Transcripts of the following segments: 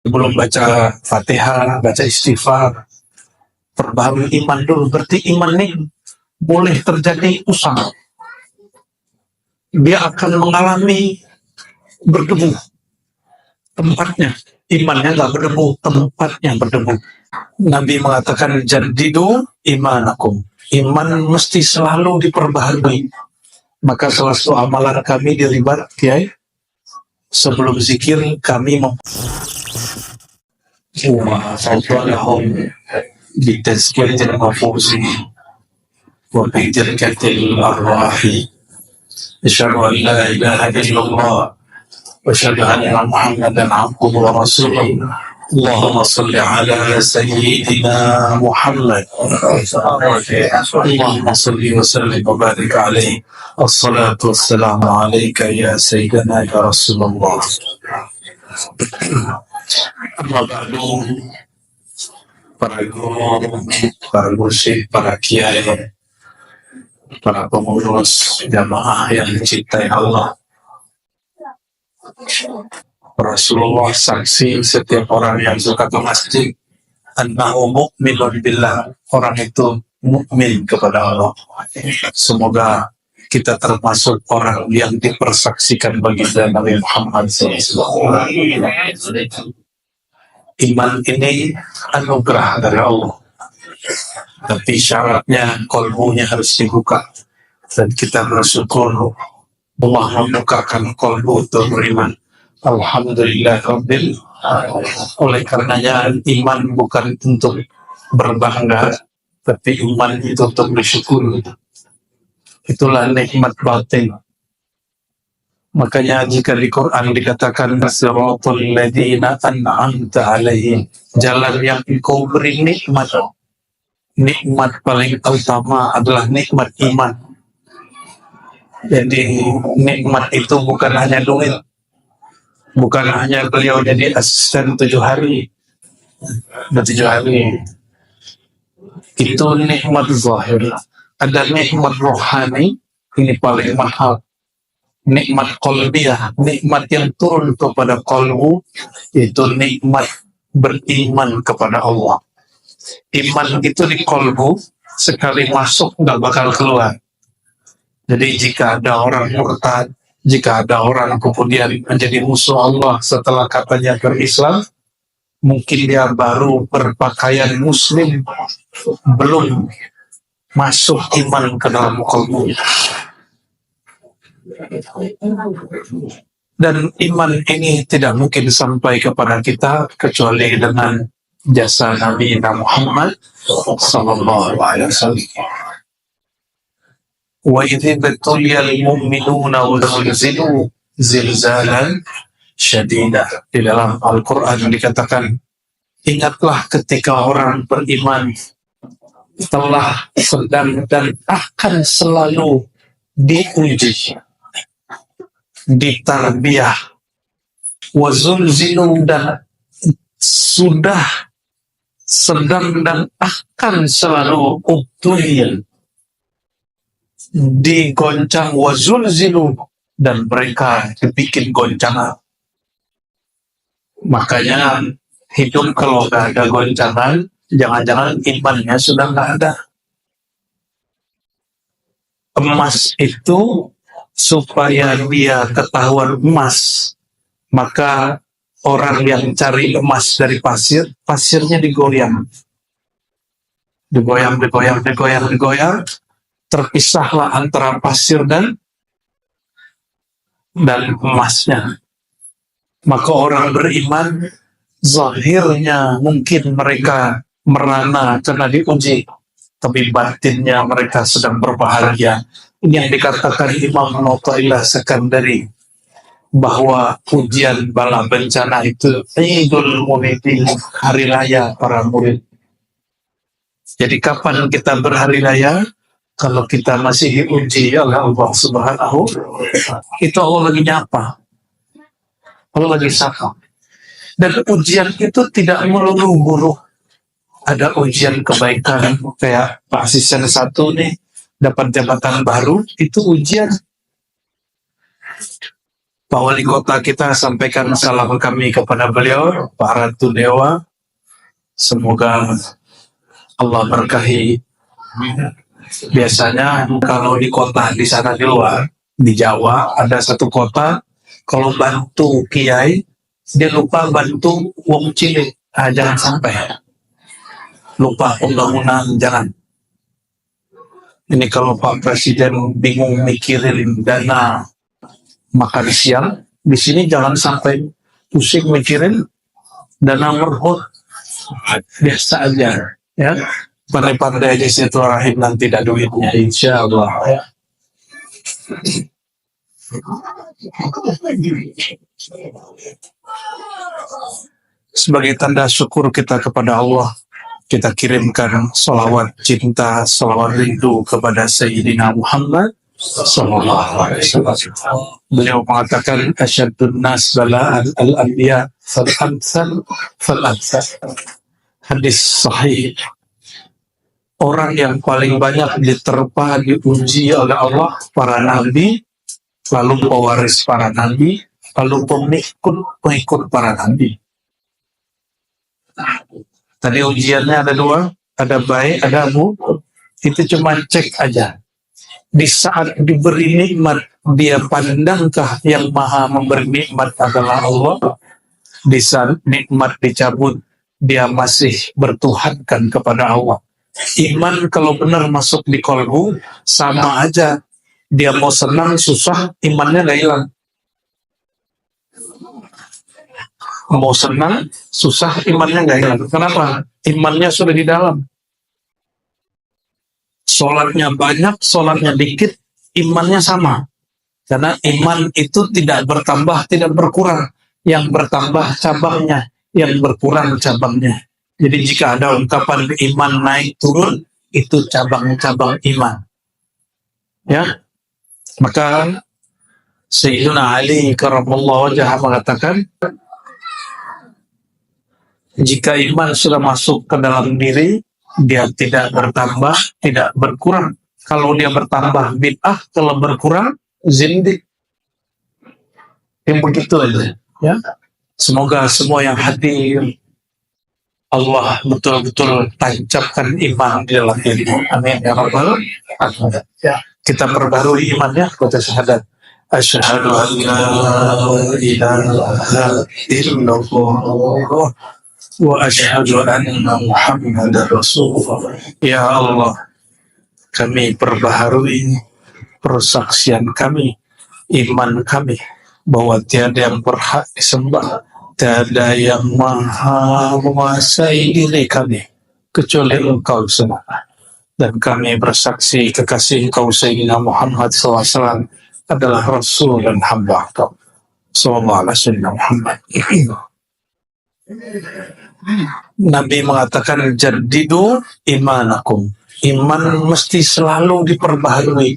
Sebelum baca Fatihah, baca istighfar, perbaharui iman dulu. Berarti iman ini boleh terjadi usang. Dia akan mengalami berdebu tempatnya. Imannya nggak berdebu, tempatnya berdebu. Nabi mengatakan jadidu imanakum. Iman mesti selalu diperbaharui. Maka salah satu amalan kami di Ribat Kiai, sebelum zikir kami وفضلهم بتزكية النفوس وبتركة الأرواح أشهد أن لا إله إلا الله وأشهد أن محمدا عبده ورسوله اللهم صل على سيدنا محمد اللهم صل وسلم وبارك عليه الصلاة والسلام عليك يا سيدنا يا رسول الله Amma ba'du, para guru, para mursyid, para kiai, para pengurus jamaah yang dicintai Allah. Rasulullah saksi setiap orang yang suka ke masjid, annahu mu'minun billah, orang itu mukmin kepada Allah. Semoga kita termasuk orang yang dipersaksikan bagi Nabi Muhammad SAW. Iman ini anugerah dari Allah, tapi syaratnya kolbunya harus dibuka, dan kita bersyukur Allah membukakan kolbu untuk beriman. Alhamdulillah Rabbil. Oleh karenanya iman bukan untuk berbangga, tapi iman itu untuk bersyukur. Itulah nikmat batin. Makanya jika di Quran dikatakan siratal ladzina an'amta alaihim, jalan yang engkau beri nikmat. Nikmat paling utama adalah nikmat iman. Jadi nikmat itu bukan hanya duit, bukan hanya beliau jadi asisten 7 hari. Dan 7 hari itu nikmat zahir. Ada nikmat rohani, ini paling mahal. Nikmat qalbiyah, nikmat yang turun kepada qalbu, itu nikmat beriman kepada Allah. Iman itu di qalbu, sekali masuk nggak bakal keluar. Jadi jika ada orang murtad, jika ada orang kemudian menjadi musuh Allah setelah katanya berislam, mungkin dia baru berpakaian muslim, belum masuk iman ke dalam qalbu. Dan iman ini tidak mungkin sampai kepada kita kecuali dengan jasa Nabi Muhammad sallallahu alaihi wasallam. Wa idh ibtuliyal mu'minuna wa zulzilu zilzalan syadida. Di dalam Al-Quran dikatakan, ingatlah ketika orang beriman telah sedang dan akan selalu diuji, ditarbiyah, wazulzilu, dan sudah, sedang, dan akan selalu ubtulil, digoncang, wazulzilu, dan mereka dibikin goncangan. Makanya hidup kalau gak ada goncangan, jangan-jangan imannya sudah gak ada. Emas itu supaya dia ketahuan emas, maka orang yang cari emas dari pasir, pasirnya digoyang, terpisahlah antara pasir dan emasnya. Maka orang beriman, zahirnya mungkin mereka merana karena diuji, tapi batinnya mereka sedang berbahagia. Ini yang dikatakan Imam Athaillah Sekandari, bahwa ujian bala bencana itu Idul Muridin, hari raya para murid. Jadi kapan kita berhari raya? Kalau kita masih diuji oleh Allah Subhanahu, itu Allah lagi nyapa, Allah lagi sapa. Dan ujian itu tidak melulu buruk. Ada ujian kebaikan, kayak Pak Asisten 1 nih dapat jabatan baru, itu ujian. Pak Wali Kota kita sampaikan salam kami kepada beliau, Pak Ratu Dewa. Semoga Allah berkahi. Biasanya kalau di kota di sana di luar, di Jawa ada satu kota, kalau bantu kiai, dia lupa bantu wong cilik. Jangan sampai. Lupa undang-undang, jangan. Ini kalau Pak Presiden bingung mikirin dana makan siang, di sini jangan sampai pusing mikirin dana merhut. Biasa aja, ya. Pandai-pandai aja silaturahim, nanti ada duitnya, insya Allah. Ya. Sebagai tanda syukur kita kepada Allah, kita kirimkan salawat cinta, salawat rindu kepada Sayyidina Muhammad sallallahu alaihi wasallam. Beliau mengatakan asyadun nas bala'an al-anbiya fal-amsal fal-amsal. Hadis sahih. Orang yang paling banyak diterpa, diuji oleh Allah, para nabi, lalu pewaris para nabi, lalu pengikut para nabi. Tadi ujiannya ada dua, ada baik, ada buruk. Itu cuma cek aja. Di saat diberi nikmat, dia pandangkah yang maha memberi nikmat adalah Allah. Di saat nikmat dicabut, dia masih bertuhankan kepada Allah. Iman kalau benar masuk di kolbu, sama aja. Dia mau senang, susah, imannya gak hilang. Mau senang, susah, imannya gak hilang. Kenapa? Imannya sudah di dalam. Sholatnya banyak, sholatnya dikit, imannya sama. Karena iman itu tidak bertambah, tidak berkurang. Yang bertambah cabangnya, yang berkurang cabangnya. Jadi jika ada ungkapan iman naik turun, itu cabang-cabang iman. Ya, maka Sayyidina Ali karramallahu wajhah mengatakan, jika iman sudah masuk ke dalam diri, dia tidak bertambah, tidak berkurang. Kalau dia bertambah bid'ah, kalau berkurang zindik. Yang begitu aja. Ya, semoga semua yang hadir Allah betul-betul tancapkan iman di dalam diri. Amin ya rabbal alamin. Ya, kita perbarui imannya, baca syahadat. Asyhadu an la ilaha illallah wa asyhadu anna Muhammadar Rasulullah. Ya Allah, kami perbaharui persaksian kami, iman kami, bahwa tiada yang berhak disembah, tiada yang maha menguasai diri kami kecuali Engkau semata. Dan kami bersaksi kekasih Engkau Sayyidina Muhammad SAW adalah Rasul dan hamba Engkau sallallahu alaihi wasallam Muhammad. Nabi mengatakan jaddidu imanakum. Iman mesti selalu diperbaharui.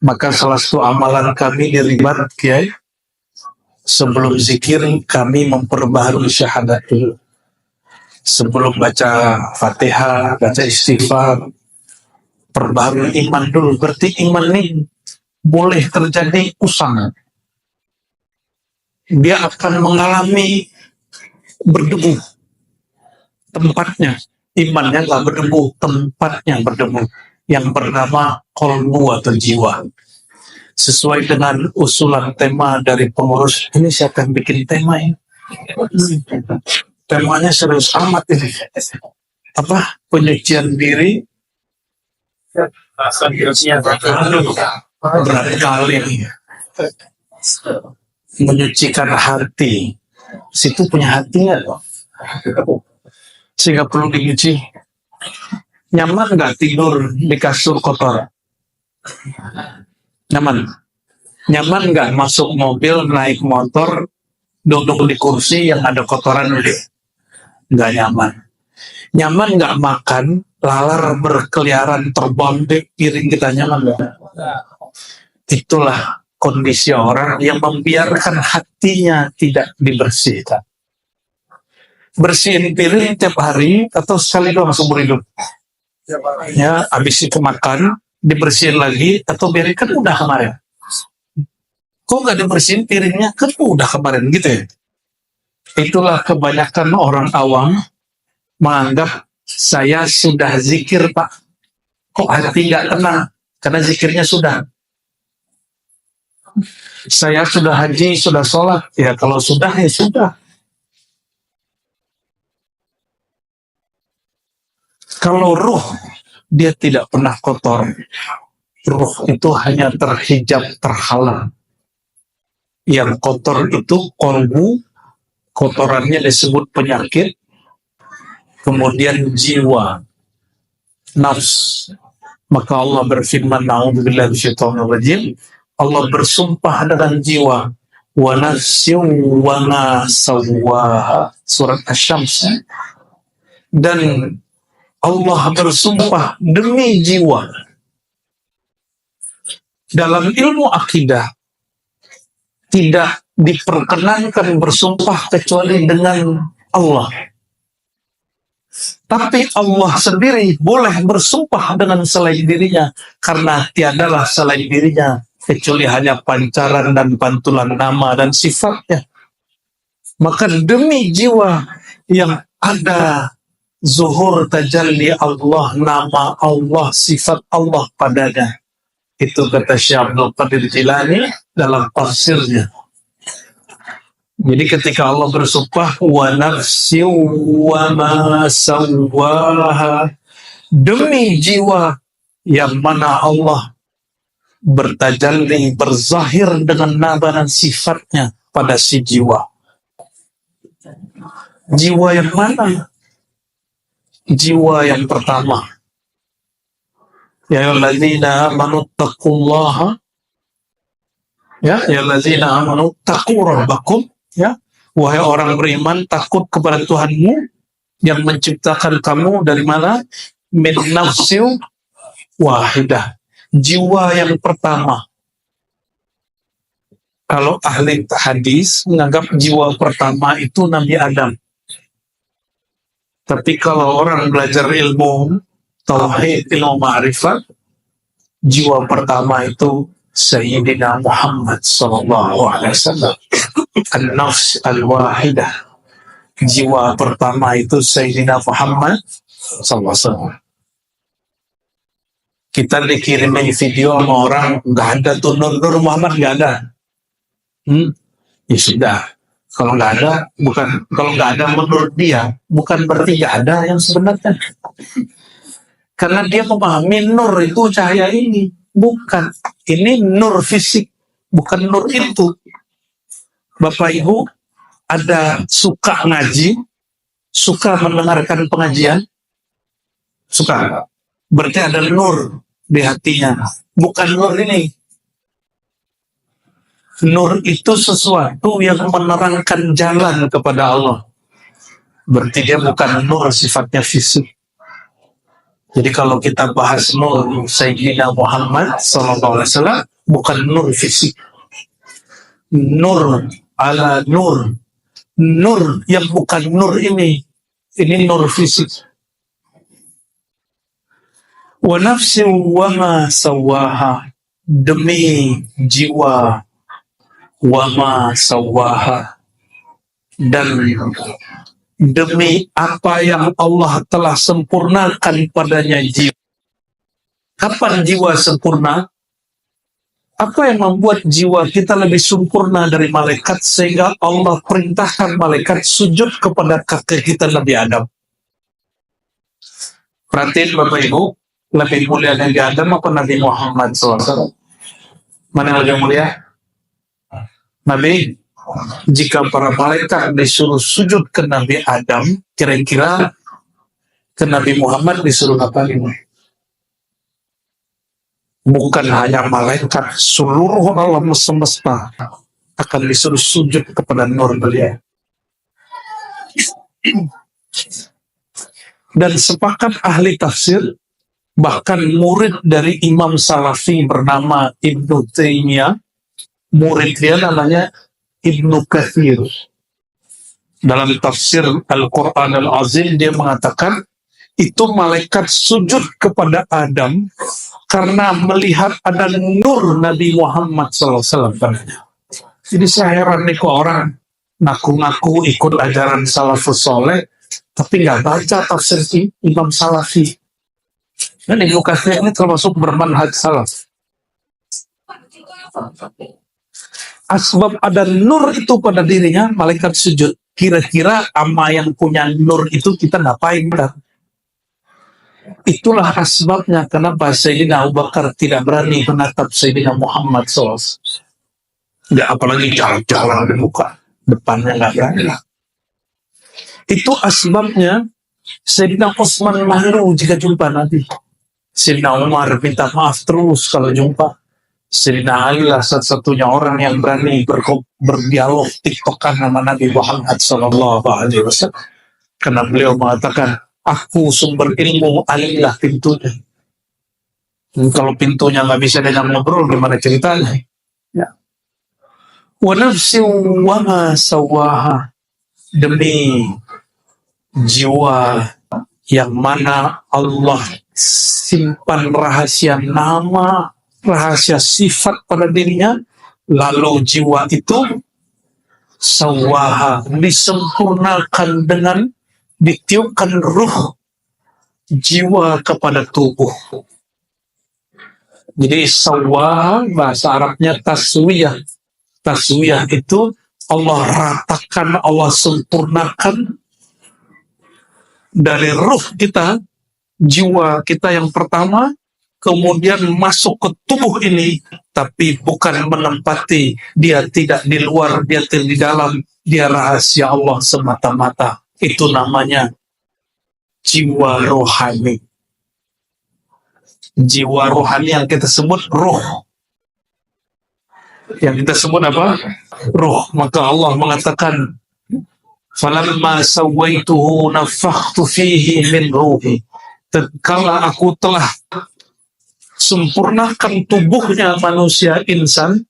Maka salah satu amalan kami di ribat kiai, sebelum zikir kami memperbaharui syahadat dulu. Sebelum baca Fatihah, baca istighfar, perbaharui iman dulu. Berarti iman ini boleh terjadi usang. Dia akan mengalami berdebu tempatnya. Imannya nggak berdebu, tempatnya berdebu. Yang bernama kolbu atau jiwa. Sesuai dengan usulan tema dari pengurus, ini siapa yang bikin tema ini? Temanya serius amat ini. Apa? Penyucian diri. Berat kali. Menyucikan hati. Situ punya hatinya loh. Sehingga perlu dicuci. Nyaman nggak tidur di kasur kotor? Nyaman. Nyaman nggak masuk mobil, naik motor, duduk di kursi yang ada kotoran udah? Nggak nyaman. Nyaman nggak makan, lalar berkeliaran terbang di piring kita, nyaman nggak? Itulah kondisi orang yang membiarkan hatinya tidak dibersihkan. Bersihin piring tiap hari atau sekali doang seumur hidup? Ya, habis itu makan, dibersihin lagi atau biarkan udah kemarin. Kok nggak dibersihin piringnya? Kan udah kemarin gitu ya. Itulah kebanyakan orang awam menganggap saya sudah zikir Pak. Kok hati nggak tenang? Karena zikirnya sudah. Saya sudah haji, sudah sholat. Ya kalau sudah, ya sudah. Kalau ruh, dia tidak pernah kotor. Ruh itu hanya terhijab, terhalang. Yang kotor itu kolbu, kotorannya disebut penyakit, kemudian jiwa, nafs. Maka Allah berfirman, na'udzubillahi minasyaitonir rajim, Allah bersumpah dengan jiwa, wa nafsin wa ma sawwaha, surat Asy-Syams. Dan Allah bersumpah demi jiwa. Dalam ilmu akidah tidak diperkenankan bersumpah kecuali dengan Allah. Tapi Allah sendiri boleh bersumpah dengan selain dirinya, karena tiadalah selain dirinya kecuali hanya pancaran dan pantulan nama dan sifatnya. Maka demi jiwa yang ada zuhur tajalli Allah, nama Allah, sifat Allah padanya. Itu kata Syekh Abdul Qadir Jilani dalam tafsirnya. Jadi ketika Allah bersumpah, wa nafsi wa ma sawwaha, demi jiwa yang mana Allah bertajalli, berzahir dengan nama dan sifatnya pada si jiwa. Jiwa yang mana? Jiwa yang pertama. Ya ayyuhallazina amanu taqullaha, ya ayyuhallazina amanu taqu rabbakum, ya wahai orang beriman, takut kepada Tuhanmu yang menciptakan kamu dari mana? Min nafsin wahidah, jiwa yang pertama. Kalau ahli hadis menganggap jiwa pertama itu Nabi Adam. Tapi kalau orang belajar ilmu tauhid, ilmu ma'rifat, jiwa pertama itu Sayyidina Muhammad sallallahu alaihi wasallam. An-nafs al-wahidah. Jiwa pertama itu Sayyidina Muhammad sallallahu alaihi wasallam. Kita dikirimin video sama orang, nggak ada tuh Nur Muhammad, nggak ada. Ya sudah. Kalau nggak ada, kalau nggak ada menurut dia, bukan berarti nggak ada yang sebenarnya. Karena dia memahami nur itu cahaya ini. Bukan. Ini nur fisik. Bukan nur itu. Bapak Ibu, ada suka ngaji, suka mendengarkan pengajian, suka. Berarti ada nur di hatinya. Bukan nur ini. Nur itu sesuatu yang menerangkan jalan kepada Allah. Berarti dia bukan nur sifatnya fisik. Jadi kalau kita bahas nur Sayyidina Muhammad SAW, bukan nur fisik. Nur ala nur. Nur yang bukan nur ini. Ini nur fisik. Wa nafsin wa ma sawwaha, demi jiwa, wa ma sawwaha, dan demi apa yang Allah telah sempurnakan padanya jiwa. Kapan jiwa sempurna? Apa yang membuat jiwa kita lebih sempurna dari malaikat sehingga Allah perintahkan malaikat sujud kepada kakek kita Nabi Adam? Perhatiin Bapak Ibu, lebih mulia Nabi Adam apa Nabi Muhammad SAW? Mana yang lebih mulia? Nabi. Jika para malaikat disuruh sujud ke Nabi Adam, kira-kira ke Nabi Muhammad disuruh apa ini? Bukan hanya malaikat, seluruh alam semesta akan disuruh sujud kepada nur beliau. Dan sepakat ahli tafsir, bahkan murid dari Imam Salafi bernama Ibnu Taimiyah, murid dia namanya Ibnu Katsir. Dalam tafsir Al-Quran Al-Azim dia mengatakan itu malaikat sujud kepada Adam karena melihat ada nur Nabi Muhammad SAW padanya. Jadi saya heran nih kok orang ngaku-ngaku ikut ajaran salafus soleh, tapi nggak baca tafsir Imam Salafi. Dan Ibnu Katsir ini termasuk bermanhaj salaf. Asbab ada nur itu pada dirinya, malaikat sujud. Kira-kira ama yang punya nur itu kita ngapain? Itulah asbabnya kenapa Sayyidina Abu Bakar tidak berani menatap Sayyidina Muhammad SAW. Nggak, apalagi jalan-jalan di muka depannya nggak berani. Itu asbabnya Sayyidina Utsman malu jika jumpa Nabi. Sayyidina Umar minta maaf terus kalau jumpa. Sayyidina Ali lah satu-satunya orang yang berani berdialog tiktokan sama Nabi Muhammad SAW. Karena beliau mengatakan, aku sumber ilmu, Ali lah pintunya. Kalau pintunya nggak bisa dengan ngobrol, gimana ceritanya? Ya. Wa nafsi wa ma sawaha, demi jiwa yang mana Allah simpan rahasia nama, rahasia sifat pada dirinya, lalu jiwa itu sawaha, disempurnakan dengan ditiupkan ruh jiwa kepada tubuh. Jadi sawaha bahasa Arabnya taswiyah. Taswiyah itu Allah ratakan, Allah sempurnakan dari ruh kita, jiwa kita yang pertama, kemudian masuk ke tubuh ini, tapi bukan menempati, dia tidak di luar, dia tidak di dalam, dia rahasia Allah semata-mata. Itu namanya jiwa rohani. Jiwa rohani yang kita sebut roh. Yang kita sebut apa? Roh. Maka Allah mengatakan, falamma sawaituhu nafakhtu fihi min ruhi. Tatkala aku telah sempurnakan tubuhnya manusia insan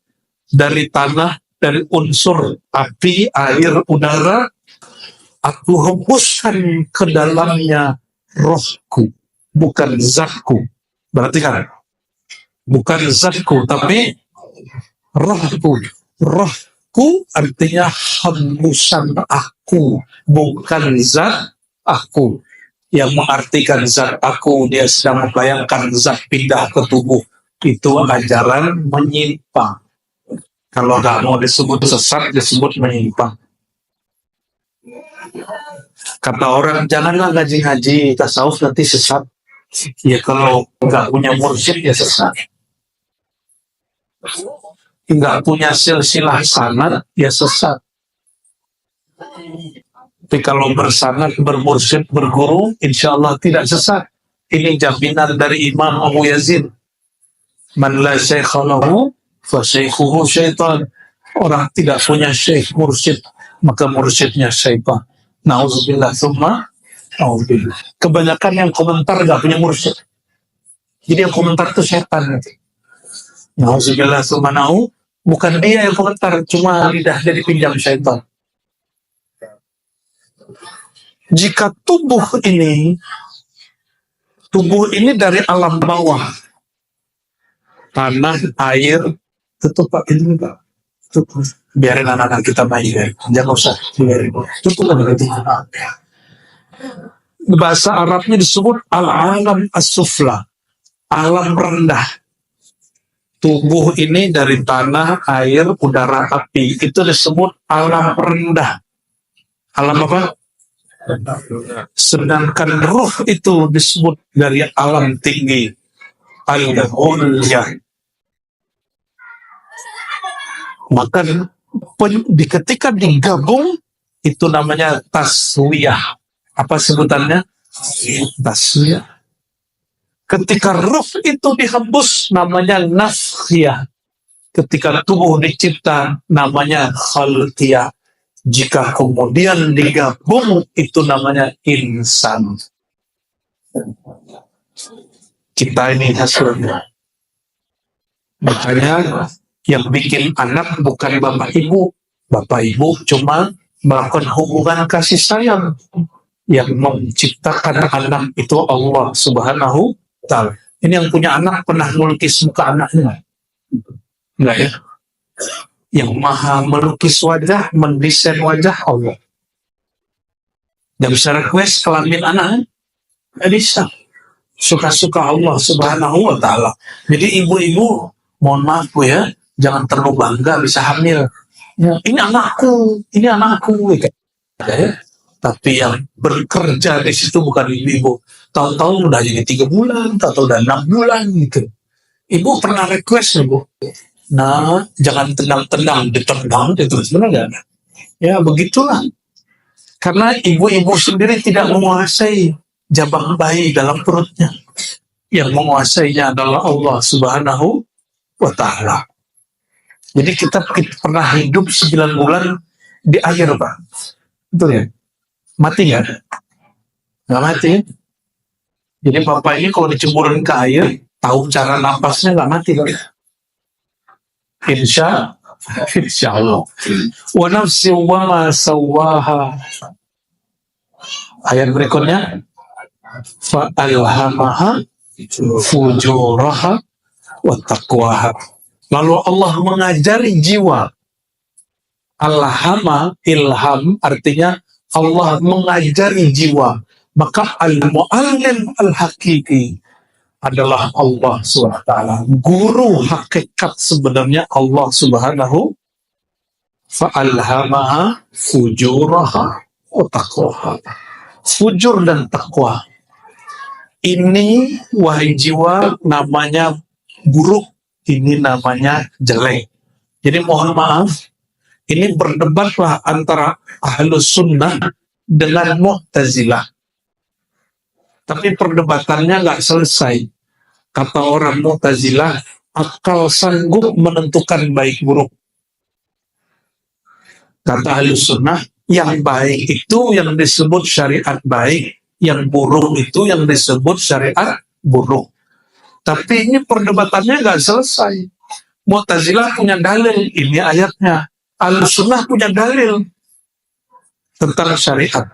dari tanah, dari unsur api, air, udara, aku hembuskan ke dalamnya rohku, bukan zatku. Berarti kan, bukan zatku, tapi rohku. Rohku artinya hembusan aku, bukan zat aku. Yang mengartikan zat aku, dia sedang membayangkan zat pindah ke tubuh. Itu ajaran menyimpang. Kalau nggak mau disebut sesat, disebut menyimpang. Kata orang, janganlah ngaji-ngaji tasawuf nanti sesat. Ya kalau nggak punya mursyid ya sesat. Nggak punya silsilah sanad ya sesat. Tapi kalau bersanad, bermursyid, berguru, insya Allah tidak sesat. Ini jaminan dari Imam Abu Yazid. Man la syaikha lahu fa syaikhuhu syaitan. Orang tidak punya syekh mursyid, maka mursyidnya syaitan. Na'udzubillah tsumma na'udzubillah. Kebanyakan yang komentar nggak punya mursyid. Jadi yang komentar itu setan. Na'udzubillah tsumma na'udzubillah. Bukan dia yang komentar, cuma lidahnya dipinjam syaitan. Jika tubuh ini dari alam bawah, tanah, air, tutup Pak, ini Pak, tutup. Biarin anak-anak kita main, ya. Jangan usah, biarin. Tutup lagi. Bahasa Arabnya disebut al-alam as-sufla, alam rendah. Tubuh ini dari tanah, air, udara, api. Itu disebut alam rendah. Alam apa? Sedangkan ruh itu disebut dari alam tinggi. Al-Ulyah. Maka ketika digabung, itu namanya taswiyah. Apa sebutannya? Taswiyah. Ketika ruh itu dihembus, namanya nafkhiyah. Ketika tubuh dicipta, namanya khalqiyah. Jika kemudian digabung, itu namanya insan. Kita ini hasilnya. Makanya yang bikin anak bukan bapak ibu. Bapak ibu cuma melakukan hubungan kasih sayang. Yang menciptakan anak itu Allah Subhanahu Ta'ala. Ini yang punya anak pernah melukis muka anaknya? Enggak ya? yang maha melukis wajah, mendesain wajah Allah. Gak bisa request kelamin anak, gak bisa. Suka-suka Allah Subhanahu wa Ta'ala. Jadi ibu-ibu, mohon maaf Bu ya, jangan terlalu bangga bisa hamil. Ya, ini anakku, gitu. Ya. Tapi yang bekerja di situ bukan ibu-ibu. Tahu-tahu udah jadi 3 bulan, tahu-tahu udah 6 bulan gitu. Ibu pernah request ya Bu? Nah, jangan tenang-tenang, ditendang, itu sebenarnya gak ada. Ya begitulah. Karena ibu-ibu sendiri tidak menguasai jabang bayi dalam perutnya. Yang menguasainya adalah Allah Subhanahu wa Ta'ala. Jadi kita pernah hidup 9 bulan di air, Pak. Betul ya? Mati nggak? Nggak mati. Jadi Bapak ini kalau dicemburin ke air, tahu cara napasnya nggak mati. Pak. Insya Allah. Wa nafsi wa ma sawaha. Ayat berikutnya, fa alhamaha fujuraha wa taqwaha. Lalu Allah mengajari jiwa. Alhama, ilham artinya Allah mengajari jiwa. Maka al-mu'allim al-hakiki adalah Allah SWT. Guru hakikat sebenarnya Allah Subhanahu fa'alhamaha fujuraha wa taqwaha. Fujur dan takwa ini, wahai jiwa, namanya buruk, ini namanya jelek. Jadi mohon maaf, ini berdebatlah antara Ahlus Sunnah dengan Mu'tazilah. Tapi perdebatannya nggak selesai. Kata orang Mu'tazilah, akal sanggup menentukan baik buruk. Kata Ahlus Sunnah, yang baik itu yang disebut syariat baik, yang buruk itu yang disebut syariat buruk. Tapi ini perdebatannya nggak selesai. Mu'tazilah punya dalil, ini ayatnya. Ahlus Sunnah punya dalil tentang syariat.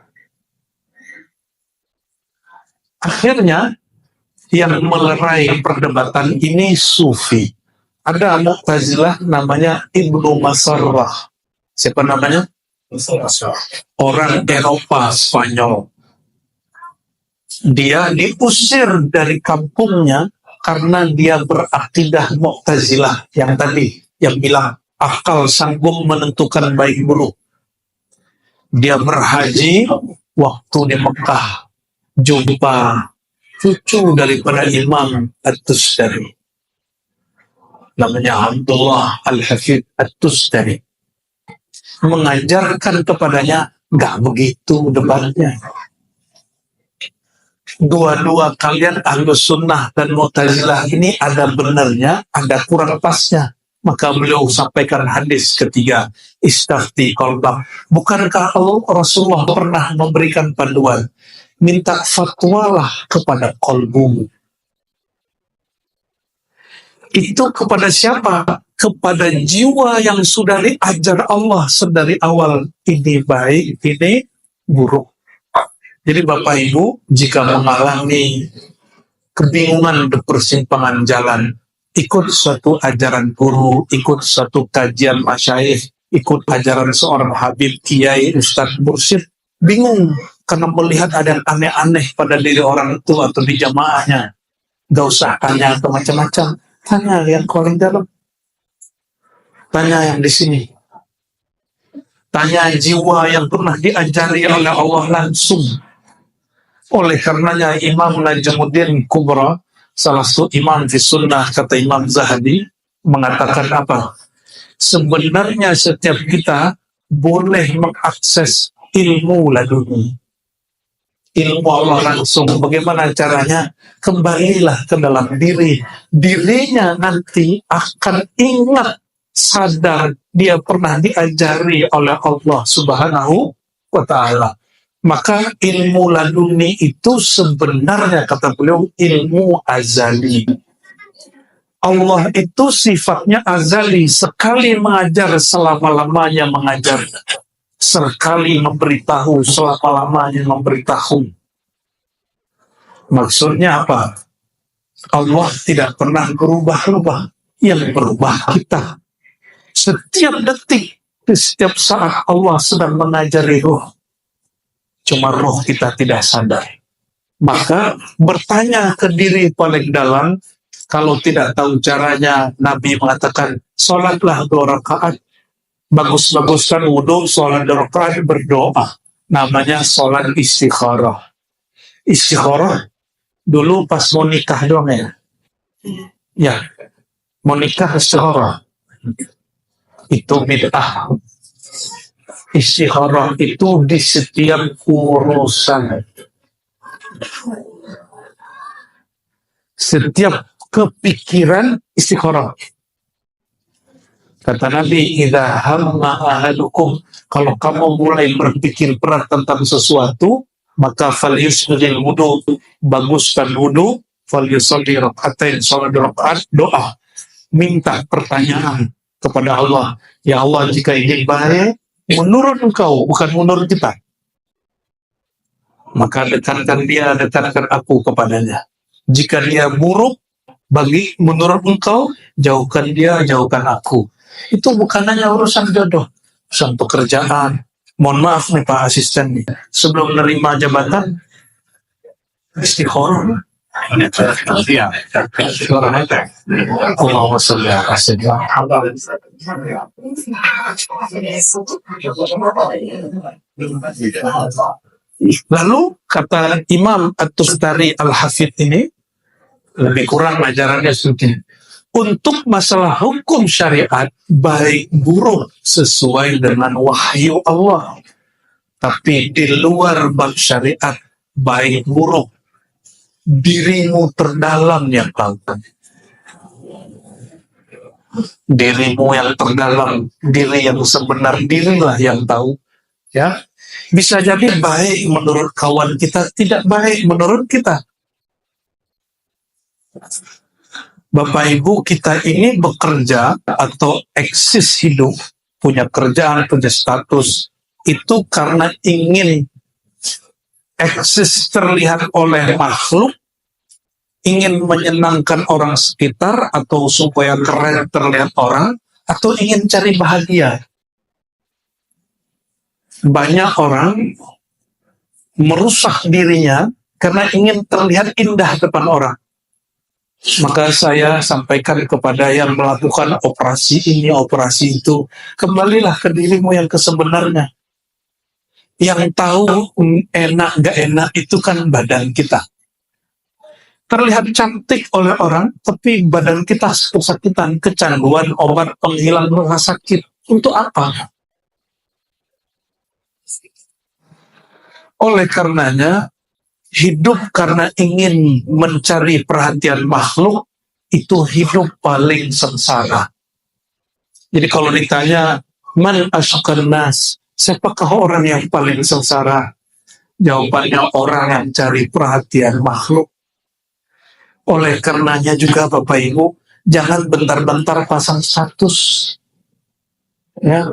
Akhirnya yang melerai perdebatan ini sufi. Ada Mu'tazilah namanya Ibnu Masarrah. Siapa namanya? Orang Eropa, Spanyol. Dia diusir dari kampungnya karena dia berakidah Mu'tazilah yang tadi, yang bilang akal sanggup menentukan baik buruk. Dia berhaji waktu di Mekah, jumpa cucu daripada Imam At-Tustari. Namanya Abdullah Al-Hafidh At-Tustari. Mengajarkan kepadanya, nggak begitu debatnya. Dua-dua kalian Ahlus Sunnah dan Mu'tazilah ini ada benarnya, ada kurang pasnya. Maka beliau sampaikan hadis ketiga, istafti qalbak. Bukankah Rasulullah pernah memberikan panduan, minta fatwalah kepada qalbumu. Itu kepada siapa? Kepada jiwa yang sudah diajar Allah sedari awal. Ini baik, ini buruk. Jadi Bapak Ibu, jika mengalami kebingungan di persimpangan jalan, ikut suatu ajaran guru, ikut suatu kajian masyayikh, ikut ajaran seorang habib, kiai, ustadz, mursyid, bingung karena melihat ada yang aneh-aneh pada diri orang itu atau di jamaahnya. Gak usah tanya atau macam-macam. Tanya yang paling dalam. Tanya yang di sini. Tanya jiwa yang pernah diajari oleh Allah langsung. Oleh karenanya Imam Najmuddin Kubra, salah satu imam di sunnah, kata Imam Zahabi, mengatakan apa? Sebenarnya setiap kita boleh mengakses ilmu laduni. Ilmu Allah langsung. Bagaimana caranya? Kembalilah ke dalam diri. Dirinya nanti akan ingat, sadar dia pernah diajari oleh Allah Subhanahu wa Ta'ala. Maka ilmu laduni itu sebenarnya, kata beliau, ilmu azali. Allah itu sifatnya azali. Sekali mengajar, selama-lamanya mengajar. Sekali memberitahu, selama-lamanya memberitahu. Maksudnya apa? Allah tidak pernah berubah-ubah. Yang berubah kita. Setiap detik, di setiap saat Allah sedang mengajari roh. Cuma roh kita tidak sadar. Maka bertanya ke diri paling dalam, kalau tidak tahu caranya, Nabi mengatakan, sholatlah 2 rakaat, bagus-baguskan wudhu, sholat 2 rakaat, berdoa. Namanya sholat istikharah. Istikharah dulu pas mau nikah doang ya. Ya, mau nikah istikharah. Itu bid'ah. Istikharah itu di setiap urusan. Setiap kepikiran istikharah. Kata Nabi, idza hamma ahadukum, kalau kamu mulai berpikir berat tentang sesuatu, maka falyusbigil wudu, baguskan wudu, falyusalli rak'atain, salat 2 rakaat, doa, minta pertanyaan kepada Allah. Ya Allah, jika ini baik menurut engkau, bukan menurut kita, maka dekatkan dia, dekatkan aku kepadanya. Jika dia buruk bagi menurut engkau, jauhkan dia, jauhkan aku. Itu bukan hanya urusan jodoh, urusan pekerjaan. Mohon maaf nih Pak Asisten nih, sebelum menerima jabatan istikharah. Allahumma sholli ala sayyidina. Lalu kata Imam At-Tustari Al-Hafidh ini, lebih kurang ajarannya sedikit. Untuk masalah hukum syariat, baik buruk sesuai dengan wahyu Allah. Tapi di luar bab syariat, baik buruk, dirimu terdalam yang tahu. Dirimu yang terdalam, diri yang sebenar, dirilah yang tahu. Ya, bisa jadi baik menurut kawan kita, tidak baik menurut kita. Bapak Ibu, kita ini bekerja atau eksis hidup, punya kerjaan, punya status, itu karena ingin eksis terlihat oleh makhluk, ingin menyenangkan orang sekitar, atau supaya keren terlihat orang, atau ingin cari bahagia. Banyak orang merusak dirinya karena ingin terlihat indah depan orang. Maka saya sampaikan kepada yang melakukan operasi ini, operasi itu, kembalilah ke dirimu yang sebenarnya. Yang tahu enak gak enak itu kan badan kita. Terlihat cantik oleh orang, tapi badan kita kesakitan, kecanduan obat penghilang rasa sakit. Untuk apa? Oleh karenanya, hidup karena ingin mencari perhatian makhluk, itu hidup paling sengsara. Jadi kalau ditanya, man asyqan nas, siapakah orang yang paling sengsara? Jawabannya orang yang cari perhatian makhluk. Oleh karenanya juga Bapak Ibu, jangan bentar-bentar pasang status. Ya,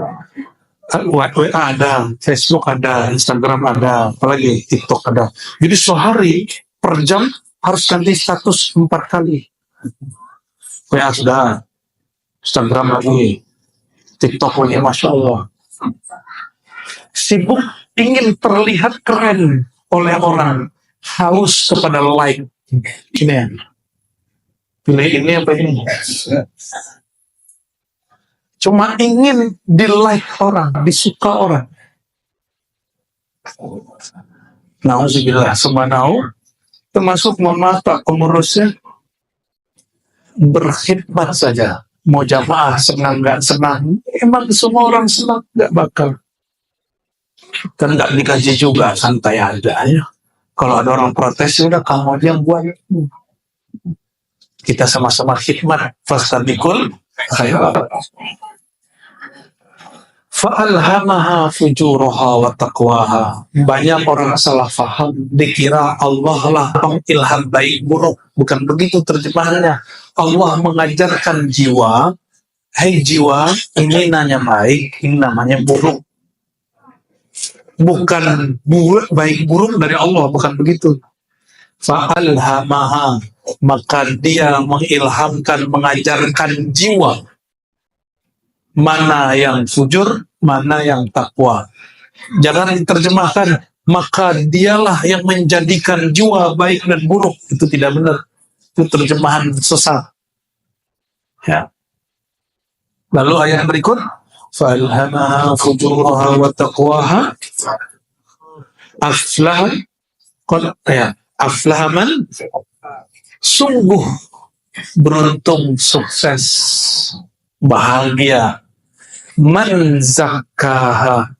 WA ada, Facebook ada, Instagram ada, apalagi TikTok ada. Jadi sehari per jam harus ganti status 4 kali. WA sudah, Instagram lagi, TikTok lagi, Masya Allah. Sibuk ingin terlihat keren oleh orang, haus kepada like. Ini ya, pilih ini apa ini? Cuma ingin di-like orang, disuka orang. Nauzubillah, semanau, termasuk mohon maaf Pak pengurusnya, berkhidmat saja. Mau jamaah senang nggak senang, emang semua orang senang nggak bakal. Kan nggak digaji juga, santai aja ya. Kalau ada orang protes, udah kamu aja yang buat. Kita sama-sama khidmat. Fastabiqul khairat. Fa'alhamaha fujuraha wa taqwaha. Banyak orang salah faham, dikira Allah lah pengilham baik buruk. Bukan begitu terjemahannya. Allah mengajarkan jiwa, hai jiwa, ini namanya baik, ini namanya buruk. Bukan baik buruk dari Allah, bukan begitu. Fa'alhamaha, maka dia mengilhamkan, mengajarkan jiwa. mana yang fujur, mana yang takwa. Jangan diterjemahkan, maka dialah yang menjadikan jiwa baik dan buruk. Itu tidak benar. Itu terjemahan sesat. Ya. Lalu ayat berikut, فَأَلْهَمَهَا فُجُورَهَا وَتَقْوَاهَا أَفْلَحَ مَنْ sungguh beruntung, sukses, bahagia man zakkaha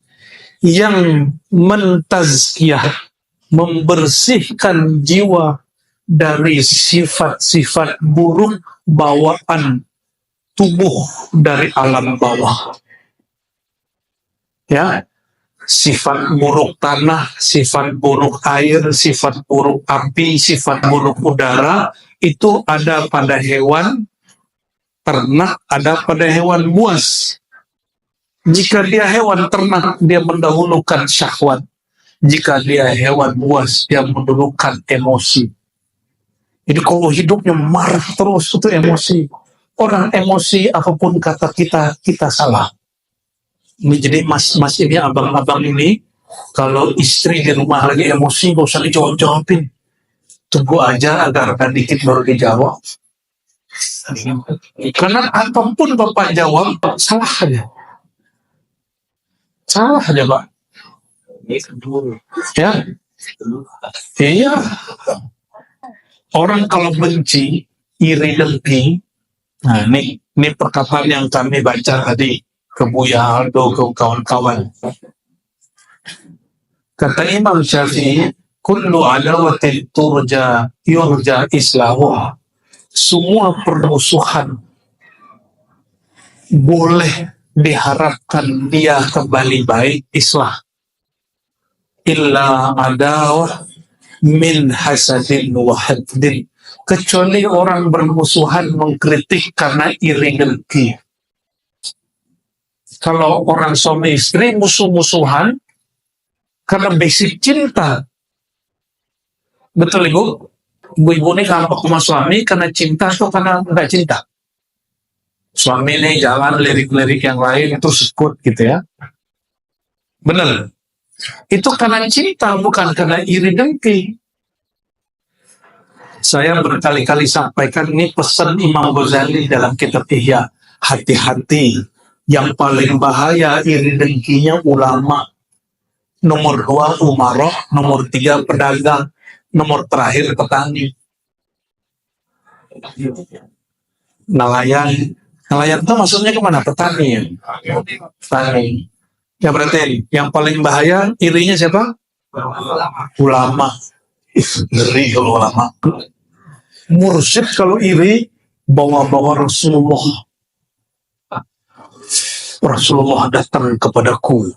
yang mentazkiyah, membersihkan jiwa dari sifat-sifat buruk bawaan tubuh dari alam bawah. Ya, sifat buruk tanah, sifat buruk air, sifat buruk api, sifat buruk udara, itu ada pada hewan ternak, ada pada hewan buas. Jika dia hewan ternak, dia mendahulukan syahwat. Jika dia hewan buas, dia mendahulukan emosi. Jadi kalau hidupnya marah terus, itu emosi. Orang emosi, apapun kata kita salah. Ini jadi mas ini, abang-abang ini, kalau istri di rumah lagi emosi, gak usah dijawab-jawabin. Tunggu aja agar dikit baru dijawab. Karena apapun Bapak jawab, salah aja. Salah aja, Pak. Ya. Iya. Orang kalau benci, iri dengki, nah ini perkataan yang kami baca tadi ke Buya Aldo, ke kawan-kawan. Kata Imam Syafi'i, kullu adawatin yurja islamuha. Semua permusuhan boleh diharapkan dia kembali baik, islah. Illa adawah min hasadin wa haddin. Kecuali orang bermusuhan mengkritik karena iri dengki. Kalau orang suami istri musuh-musuhan karena basic cinta. Betul Ibu? Ibu ini ngambek sama suami karena cinta atau karena enggak cinta? Suami ini jalan lirik-lirik yang lain terus ikut gitu ya. Benar. Itu karena cinta, bukan karena iri dengki. Saya berkali-kali sampaikan, ini pesan Imam Ghazali dalam kitab Ihya. Hati-hati, yang paling bahaya iri dengkinya ulama. Nomor 2 umaroh, nomor 3 pedagang, nomor terakhir petani. Nelayan itu maksudnya kemana? Petani ya? Petani. Ya berarti yang paling bahaya irinya siapa? Ulama. Ngeri kalau ulama. Mursyid kalau iri bawa-bawa Rasulullah. Rasulullah datang kepadaku.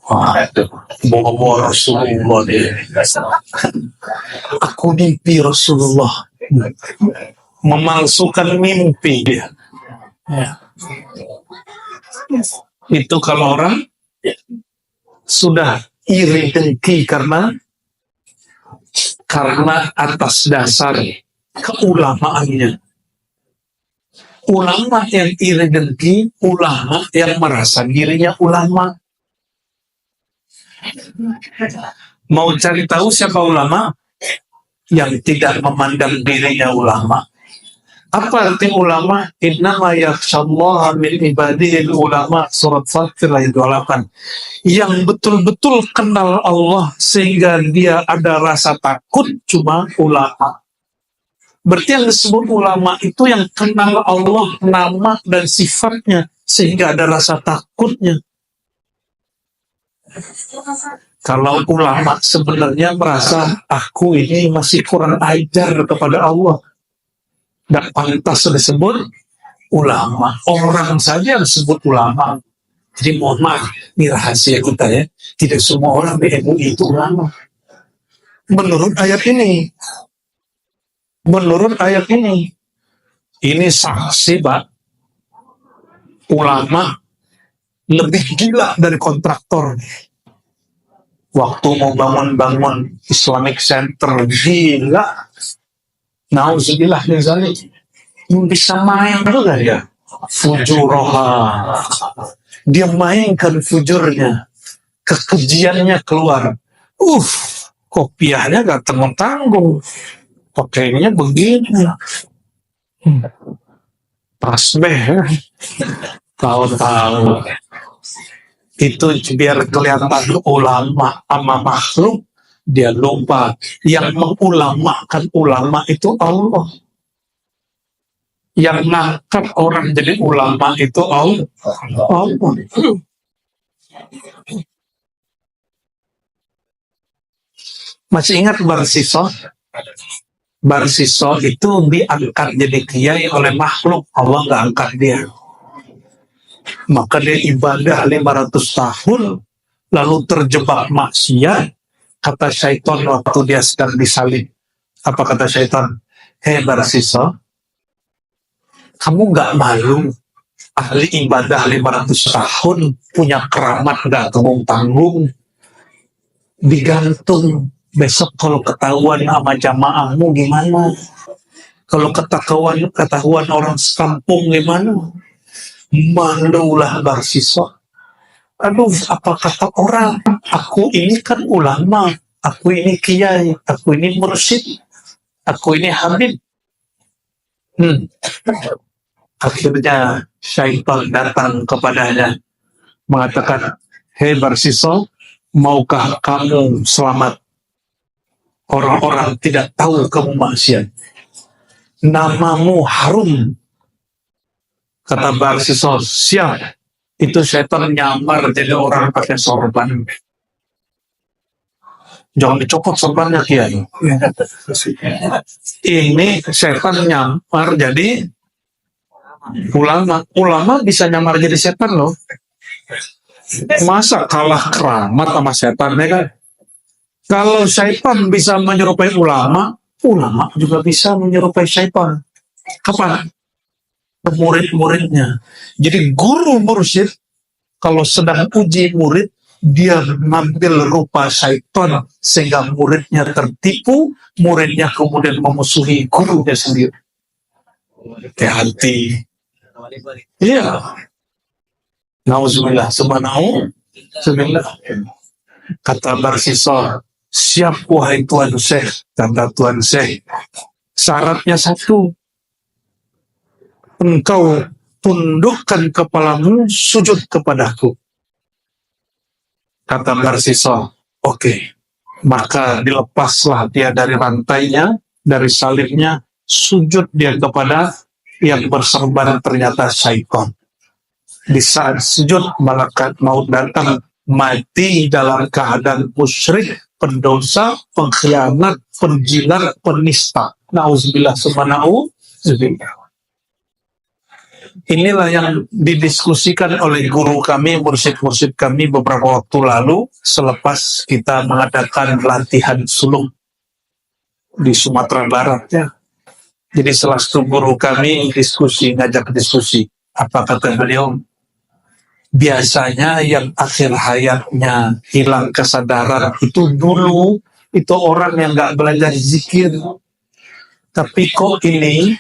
Bawa-bawa Rasulullah dia. Aku mimpi Rasulullah. Memalsukan mimpi dia. Ya. Itu kalau orang sudah iri dengki karena atas dasar keulamaannya. Ulama yang iri dengki, ulama yang merasa dirinya ulama. Mau cari tahu siapa ulama? Yang tidak memandang dirinya ulama. Apa arti ulama? Innama yakhshallaha min ibadihil ulama, surat Fatir ayat 28. Yang betul-betul kenal Allah sehingga dia ada rasa takut cuma ulama. Berarti yang disebut ulama itu yang kenal Allah, nama dan sifatnya sehingga ada rasa takutnya. Kalau ulama sebenarnya merasa aku ini masih kurang ajar kepada Allah, tidak pantas disebut ulama. Orang saja disebut ulama. Jadi mohon maaf, ini rahasia kita ya. Tidak semua orang di MUI itu ulama. Menurut ayat ini. Ini saksi Pak. Ulama lebih gila dari kontraktor. Waktu mau bangun Islamic Center, gila. Nauzubillah min dzalik. Bisa main juga ya. Fujuroha. dia mainkan fujurnya, kekejiannya keluar. Kopiahnya gak tanggung-tanggung, pakainya begini. Tasbih, tahu-tahu. Itu biar kelihatan ulama sama makhluk, dia lupa yang mengulamakan ulama itu Allah. Yang ngangkat orang jadi ulama itu Allah. Masih ingat Barsiso? Barsiso itu diangkat jadi kiai oleh makhluk, Allah nggak angkat dia. Maka dia ibadah 500 tahun, lalu terjebak maksiat. Kata syaitan waktu dia sedang disalib, apa kata syaitan? Hei Barsiso, kamu nggak malu ahli ibadah 500 tahun punya keramat nggak tanggung-tanggung, digantung. Besok kalau ketahuan sama jamaahmu gimana? Kalau ketahuan orang sekampung gimana? Malulah Barsiso. Aduh, apa kata orang? Aku ini kan ulama, aku ini kiai, aku ini mursyid, aku ini habib. Akhirnya syaitan datang kepadanya, mengatakan, hei Barsiso, maukah kamu selamat? Orang-orang tidak tahu kamu maksiat. Namamu harum. Kata Barsiso, siap. Itu setan nyamar jadi orang pakai sorban. Jangan dicopot sorbannya, Kiai. Ini setan nyamar jadi ulama. Ulama bisa nyamar jadi setan loh. Masa kalah keramat sama setan, ya kan? Kalau syaitan bisa menyerupai ulama, ulama juga bisa menyerupai syaitan. Kapan? Murid-muridnya. Jadi guru mursyid, kalau sedang uji murid, dia mengambil rupa syaitan, sehingga muridnya tertipu, muridnya kemudian memusuhi gurunya sendiri. Hati-hati. Iya. Nauzubillah, subhanallah. Kata Barsiso, siap wahai Tuan Syekh, kata Tuan Syekh. Syaratnya satu, engkau tundukkan kepalamu, sujud kepadaku. Kata Barsiso, oke. Maka dilepaslah dia dari rantainya, dari salibnya, sujud dia kepada yang berserban ternyata syaitan. Di saat sujud, malaikat maut datang, mati dalam keadaan musyrik, pendosa, pengkhianat, penjilat, penista. Nauzubillah subhanahu. Inilah yang didiskusikan oleh guru kami, mursyid-mursyid kami beberapa waktu lalu, selepas kita mengadakan latihan sulung di Sumatera Barat. Ya. Jadi salah satu guru kami ngajak diskusi. Apa kata beliau? Biasanya yang akhir hayatnya hilang kesadaran itu dulu, itu orang yang nggak belajar zikir. Tapi kok ini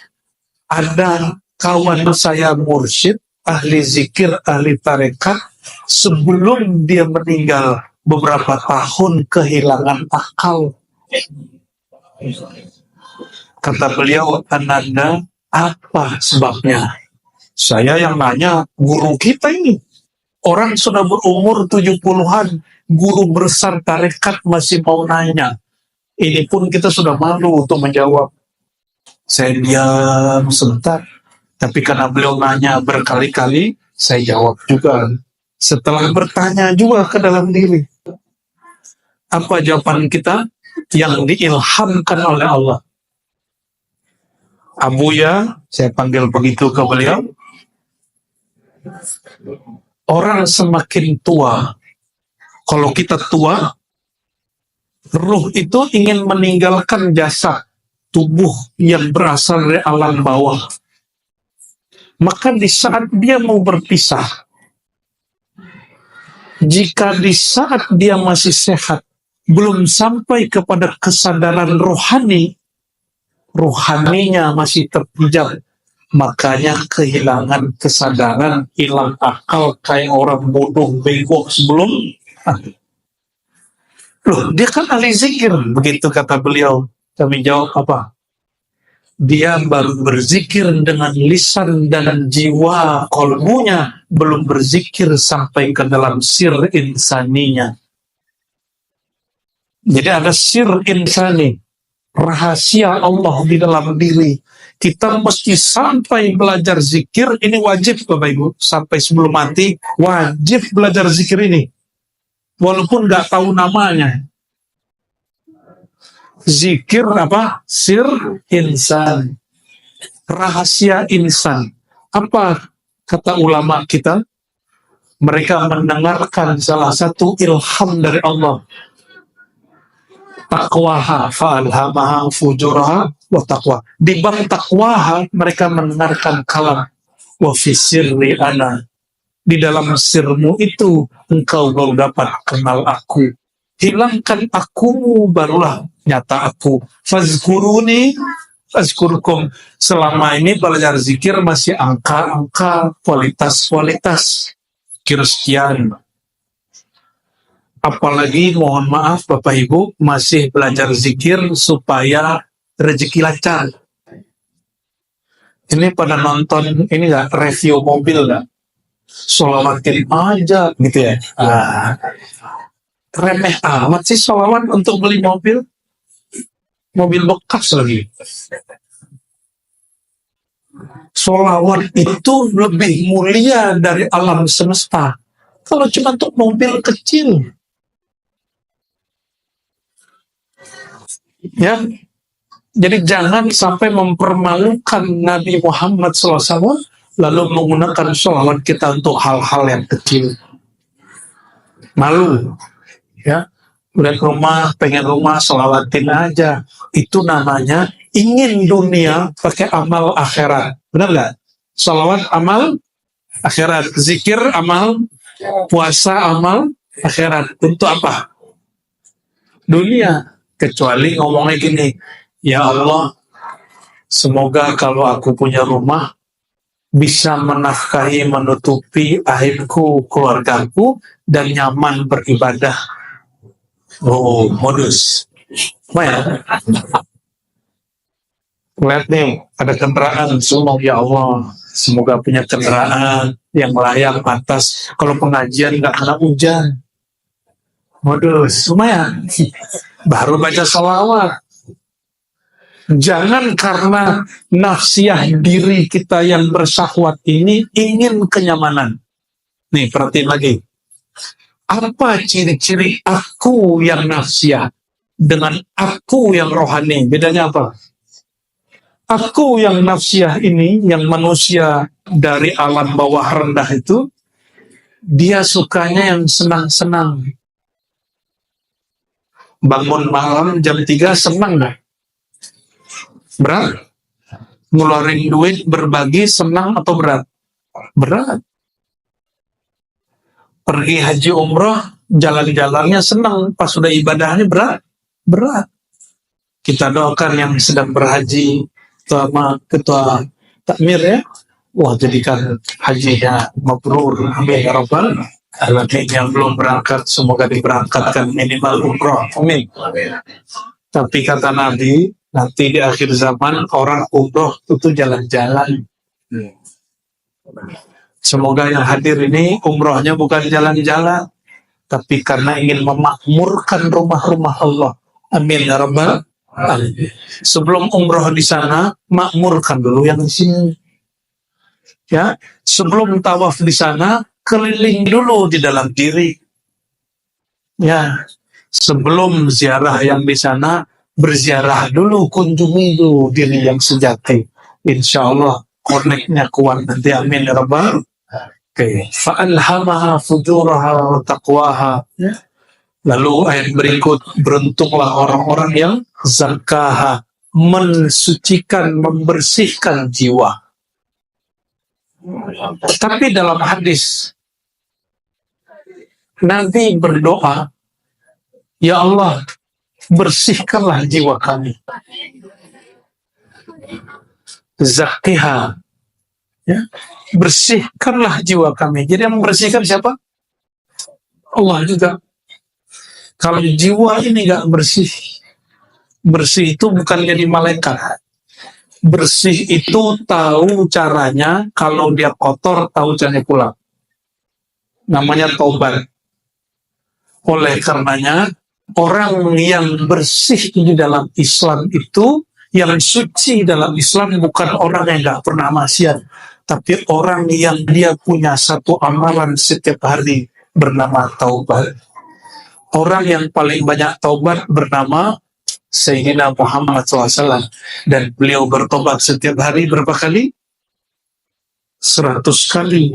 ada kawan saya mursyid, ahli zikir, ahli tarekat, sebelum dia meninggal beberapa tahun kehilangan akal. Kata beliau, Ananda, apa sebabnya? Saya yang nanya, guru kita ini. Orang sudah berumur 70-an, guru besar tarekat masih mau nanya. Ini pun kita sudah malu untuk menjawab. Saya diam sebentar. Tapi karena beliau nanya berkali-kali, saya jawab juga. Setelah bertanya juga ke dalam diri. Apa jawaban kita? Yang diilhamkan oleh Allah. Abuya, saya panggil begitu ke beliau. Orang semakin tua, kalau kita tua, ruh itu ingin meninggalkan jasad tubuh yang berasal dari alam bawah. Maka di saat dia mau berpisah, jika di saat dia masih sehat, belum sampai kepada kesadaran rohani, rohaninya masih terpijak, Makanya kehilangan kesadaran, hilang akal kayak orang bodoh bego sebelum. Loh, dia kan ahli zikir, begitu kata beliau. Kami jawab apa? Dia baru berzikir dengan lisan dan jiwa kolbunya, belum berzikir sampai ke dalam sir insaninya. Jadi ada sir insani, rahasia Allah di dalam diri. Kita mesti sampai belajar zikir, ini wajib Bapak Ibu, sampai sebelum mati, wajib belajar zikir ini. Walaupun nggak tahu namanya. Zikir apa? Sir insan. Rahasia insan. Apa kata ulama kita? Mereka mendengarkan salah satu ilham dari Allah. Taqwaha fa'alhamaha fujuraha wa taqwa. Di bab taqwaha mereka mendengarkan kalam wa fi sirri ana. Di dalam sirmu itu engkau baru dapat kenal aku. Hilangkan akumu barulah nyata aku. Fazkuruni azkurukum. Selama ini belajar zikir masih angka-angka, kualitas-kualitas. Zikir sekian. Apalagi mohon maaf Bapak Ibu masih belajar zikir supaya rezeki lancar. Ini pada nonton ini nggak review mobil nggak? Sholawatin aja gitu ya. Remeh amat sih sholawat untuk beli mobil bekas lagi. Sholawat itu lebih mulia dari alam semesta. Kalau cuma untuk mobil kecil, ya. Jadi jangan sampai mempermalukan Nabi Muhammad SAW lalu menggunakan sholawat kita untuk hal-hal yang kecil. Malu, ya. Lihat rumah, pengen rumah, sholawatin aja. Itu namanya ingin dunia pakai amal akhirat. Benar nggak? Sholawat amal akhirat, zikir amal, puasa amal akhirat. Untuk apa? Dunia. Kecuali ngomongnya gini, ya Allah, semoga kalau aku punya rumah bisa menafkahi, menutupi aibku, keluargaku, dan nyaman beribadah. Oh, modus. Mana? Lihat nih, ada kendaraan semua, ya Allah. Semoga punya kendaraan yang layak, pantas. Kalau pengajian nggak kena hujan. Modus, lumayan. Baru baca sholawat. Jangan karena nafsiyah diri kita yang bersyahwat ini ingin kenyamanan. Nih, perhatiin lagi. Apa ciri-ciri aku yang nafsiyah dengan aku yang rohani? Bedanya apa? Aku yang nafsiyah ini, yang manusia dari alam bawah rendah itu, dia sukanya yang senang-senang. Bangun malam jam 3 senang gak? Berat? Ngeluarin duit berbagi senang atau berat? Berat. Pergi haji umroh, jalan-jalannya senang, pas sudah ibadahnya berat. Berat. Kita doakan yang sedang berhaji, ketua takmir ya, wah jadikan hajinya mabrur, amin ya rabbal alamin. Yang belum berangkat semoga diberangkatkan minimal umroh, amin. Tapi kata Nabi, nanti di akhir zaman orang umroh itu jalan-jalan. Semoga yang hadir ini umrohnya bukan jalan-jalan, tapi karena ingin memakmurkan rumah-rumah Allah. Amin ya rabbal alamin. Sebelum umroh di sana, makmurkan dulu yang di sini. Ya, sebelum tawaf di sana, keliling dulu di dalam diri. Ya, sebelum ziarah yang di sana, berziarah dulu, kunjungi dulu diri yang sejati. Insya Allah koneknya kuat nanti, amin ya rabbal. Oke, fa'alhamaha fujuraha wa taqwaha. Lalu ayat berikut, beruntunglah orang-orang yang zakkaha, mensucikan, membersihkan jiwa. Tapi dalam hadis Nabi berdoa, ya Allah, bersihkanlah jiwa kami. Zakkiha, Ya, bersihkanlah jiwa kami. Jadi yang membersihkan siapa? Allah juga. Kalau jiwa ini nggak bersih, bersih itu bukan jadi malaikat. Bersih itu tahu caranya, kalau dia kotor tahu caranya pulang. Namanya taubat. Oleh karenanya, orang yang bersih di dalam Islam itu, yang suci dalam Islam bukan orang yang nggak pernah maksiat, tapi orang yang dia punya satu amalan setiap hari bernama taubat. Orang yang paling banyak taubat bernama Sayyidina Muhammad SAW. Dan beliau bertobat setiap hari berapa kali? 100 kali.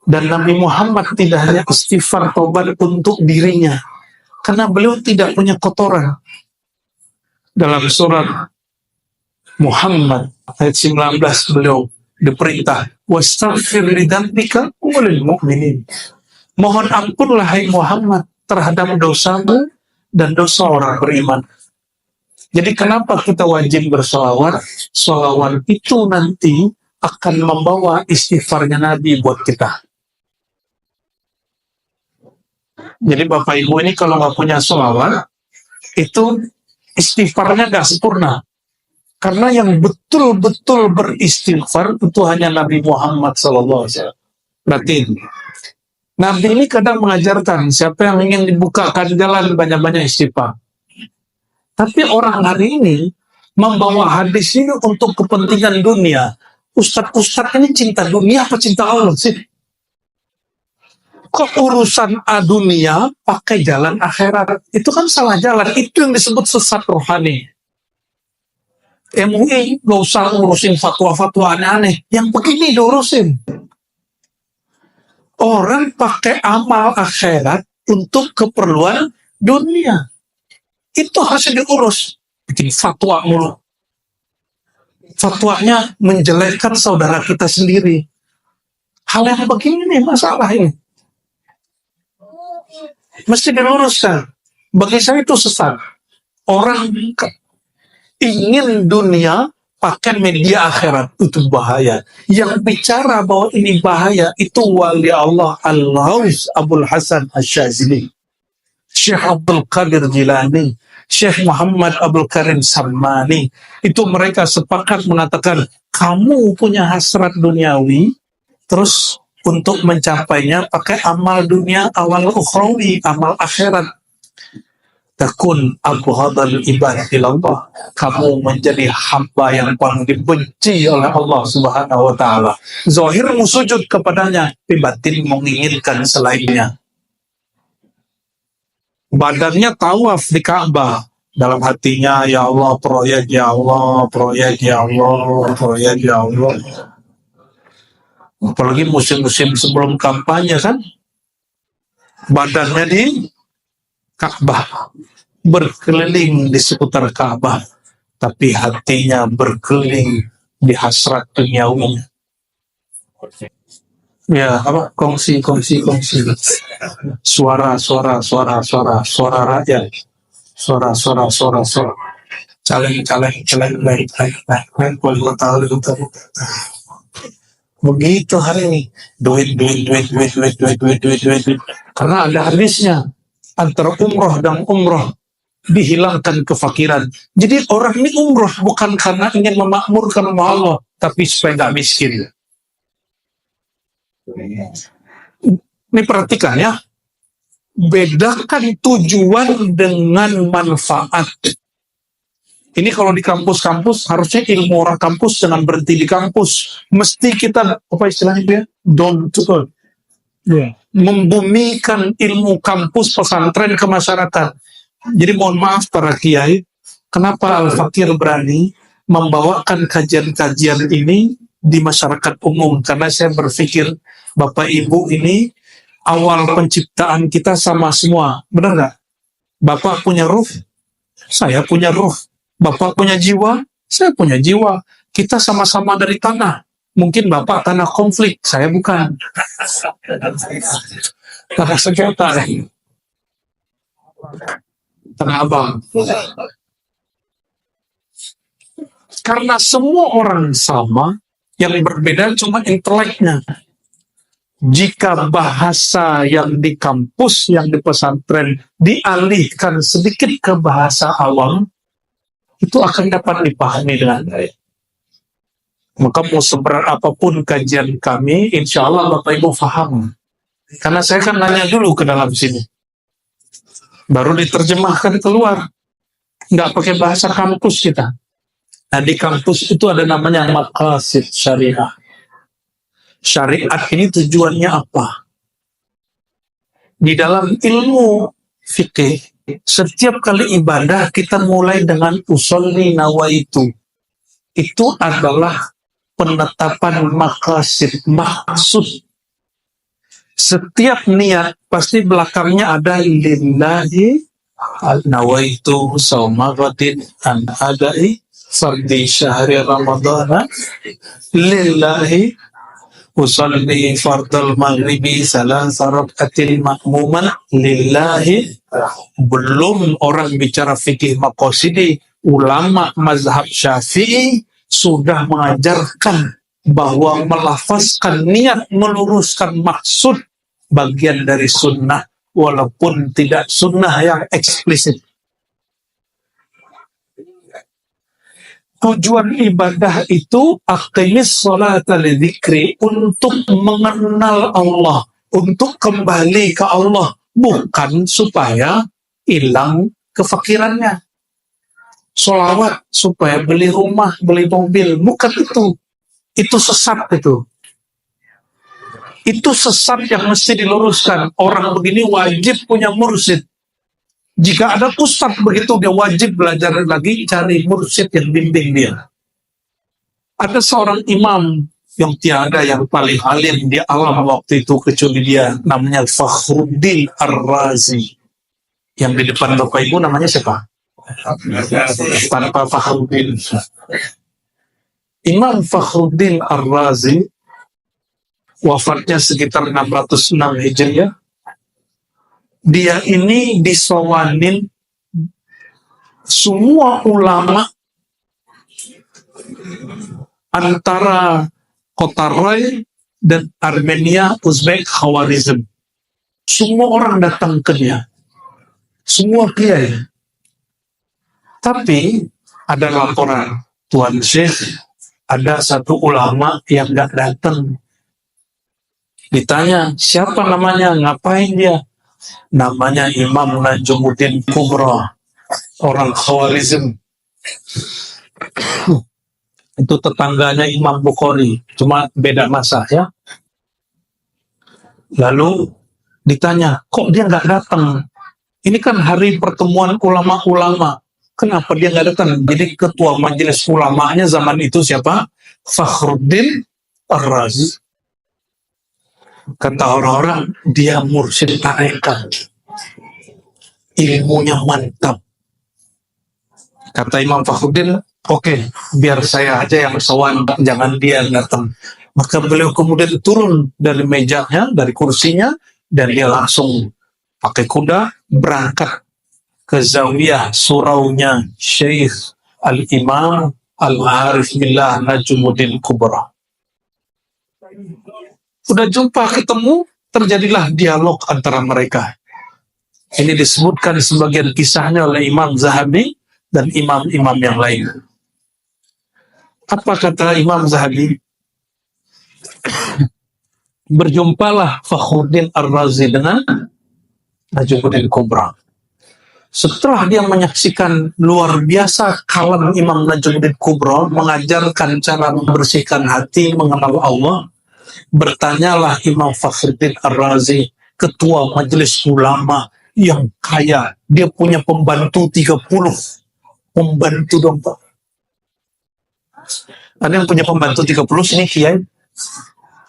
Dan Nabi Muhammad tidak hanya istighfar taubat untuk dirinya, karena beliau tidak punya kotoran. Dalam surat Muhammad ayat 19 beliau diperintah, wastaghfir lidzambika walil mu'minin. Mohon ampunlah hai Muhammad terhadap dosamu dan dosa orang beriman. Jadi kenapa kita wajib bersolawat? Solawat itu nanti akan membawa istighfarnya Nabi buat kita. Jadi Bapak Ibu ini kalau nggak punya solawat, itu istighfarnya nggak sempurna. Karena yang betul-betul beristighfar itu hanya Nabi Muhammad SAW. Berarti Nabi ini kadang mengajarkan siapa yang ingin dibukakan jalan banyak-banyak istighfar. Tapi orang hari ini membawa hadis ini untuk kepentingan dunia. Ustadz ini cinta dunia apa cinta Allah sih? Kok urusan dunia pakai jalan akhirat? Itu kan salah jalan. Itu yang disebut sesat rohani. MUI gak usah ngurusin fatwa-fatwa aneh-aneh. Yang begini diurusin. Orang pakai amal akhirat untuk keperluan dunia. Itu harus diurus. Bikin fatwa mulu. Fatwanya menjelekkan saudara kita sendiri. Hal yang begini nih masalah ini. Mesti diluruskan. Bagi saya itu sesat. Orang ingin dunia pakai media akhirat, itu bahaya. Yang bicara bahwa ini bahaya itu wali Allah Al-Ghaus Abul Hasan Asy-Syadzili, Syekh Abdul Qadir Jilani, Syekh Muhammad Abdul Karim Sammani. Itu mereka sepakat mengatakan, kamu punya hasrat duniawi, terus untuk mencapainya pakai amal dunia, awal ukhrawi, amal akhirat. Takun abghadal ibad ilallah. Kamu menjadi hamba yang paling dibenci oleh Allah Subhanahu wa taala. Zahirmu sujud kepadanya, tapi batin menginginkan selainnya. Badannya tawaf di Ka'bah, dalam hatinya ya Allah proyek, ya Allah proyek, ya Allah proyek, ya Allah. Apalagi musim-musim sebelum kampanye kan, badannya di Ka'bah, berkeliling di seputar Ka'bah, tapi hatinya berkeliling di hasrat duniawi. Ya, apa? Kongsi. Suara rakyat. Suara. Caleng. Begitu hari ini. Duit. Karena ada hadisnya. Antara umroh dan umroh dihilangkan kefakiran. Jadi orang ini umroh bukan karena ingin memakmurkan Allah, tapi supaya nggak miskin. Ini perhatikan ya. Bedakan tujuan dengan manfaat. Ini kalau di kampus-kampus, harusnya ilmu orang kampus jangan berhenti di kampus. Mesti kita, apa istilahnya dia? Membumikan ilmu kampus pesantren ke masyarakat. Jadi mohon maaf para kiai, kenapa Al-Fakir berani membawakan kajian-kajian ini di masyarakat umum? Karena saya berpikir Bapak Ibu ini awal penciptaan kita sama semua, benar nggak? Bapak punya ruh, saya punya ruh. Bapak punya jiwa, saya punya jiwa. Kita sama-sama dari tanah. Mungkin Bapak tanah konflik, saya bukan. Tanah sengketa. Tanah abang. Karena semua orang sama, Yang berbeda cuma inteleknya. Jika bahasa yang di kampus, yang di pesantren dialihkan sedikit ke bahasa awam, itu akan dapat dipahami dengan baik. Maka mau seberat apapun kajian kami, insya Allah Bapak Ibu faham. Karena saya kan nanya dulu ke dalam sini. Baru diterjemahkan keluar. Nggak pakai bahasa kampus kita. Nah di kampus itu ada namanya maqasid syariah. Syariat ini tujuannya apa? Di dalam ilmu fikih, setiap kali ibadah kita mulai dengan usolli nawaitu. Itu adalah penetapan maqasid, maksud. Setiap niat pasti belakangnya ada lillahi nawaitu sauma ghadin an adai fardi syahri ramadhana lillahi usalli fardal maghribi salasa rakaatin ma'muman lillahi. Belum orang bicara fikih maqasidi, ulama mazhab Syafi'i sudah mengajarkan bahwa melafazkan niat meluruskan maksud bagian dari sunnah walaupun tidak sunnah yang eksplisit. Tujuan ibadah itu aqimis sholata lidzikri, untuk mengenal Allah, untuk kembali ke Allah, bukan supaya hilang kefakirannya. Sholawat supaya beli rumah, beli mobil, bukan itu. Itu sesat itu. Itu sesat yang mesti diluruskan. Orang begini wajib punya mursyid. Jika ada ustadz begitu, dia wajib belajar lagi, cari mursyid yang bimbing dia. Ada seorang imam yang tiada yang paling alim di alam waktu itu kecuali dia, namanya Fakhruddin Ar-Razi. Yang di depan Bapak Ibu namanya siapa? Tanpa Fakhruddin. Imam Fakhruddin Ar-Razi wafatnya sekitar 606 Hijriah. Dia ini disawanin semua ulama antara kota Rai dan Armenia, Uzbek, Khawarizm. Semua orang datang ke dia. Semua kiai. Tapi ada laporan, Tuan Syekh, ada satu ulama yang gak datang. Ditanya, siapa namanya? Ngapain dia? Namanya Imam Najmuddin Kubra, orang Khawarizm. Itu tetangganya Imam Bukhari, cuma beda masa ya. Lalu ditanya, kok dia nggak datang? Ini kan hari pertemuan ulama-ulama. Kenapa dia nggak datang? Jadi ketua majelis ulamanya zaman itu siapa? Fakhruddin Ar-Razi. Kata orang-orang, dia mursyid tarekat. Ilmunya mantap. Kata Imam Fakhruddin, oke, biar saya aja yang sowan, jangan dia yang datang. Maka beliau kemudian turun dari mejanya, dari kursinya, dan dia langsung pakai kuda berangkat ke zawiyah suraunya Syekh Al-Imam Al-Arif Billah Najmuddin Kubra. Udah jumpa, ketemu, terjadilah dialog antara mereka. Ini disebutkan sebagian kisahnya oleh Imam Zahabi dan imam-imam yang lain. Apa kata Imam Zahabi? Berjumpalah Fakhruddin Ar-Razi dengan Najmuddin Kubra. Setelah dia menyaksikan luar biasa kalam Imam Najmuddin Kubra, mengajarkan cara membersihkan hati, mengenal Allah, bertanyalah Imam Fakhruddin Ar-Razi, ketua majelis ulama yang kaya, dia punya pembantu 30. Pembantu dong Pak. Ada yang punya pembantu 30 sini kiai.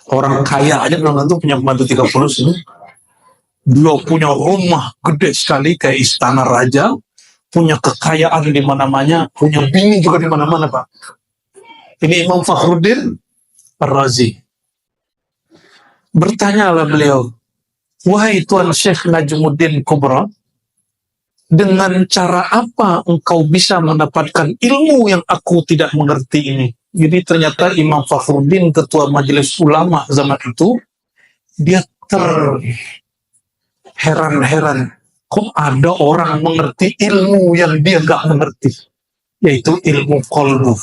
Orang kaya aja belum tentu punya pembantu 30 sini. Dia punya rumah gede sekali kayak istana raja, punya kekayaan di mana-mana, punya bini juga di mana-mana Pak. Ini Imam Fakhruddin Ar-Razi. Bertanyalah beliau, wahai Tuan Syekh Najmuddin Kubra, dengan cara apa engkau bisa mendapatkan ilmu yang aku tidak mengerti ini? Jadi ternyata Imam Fakhruddin, ketua majelis ulama zaman itu, dia terheran-heran. Kok ada orang mengerti ilmu yang dia gak mengerti? Yaitu ilmu qalbu,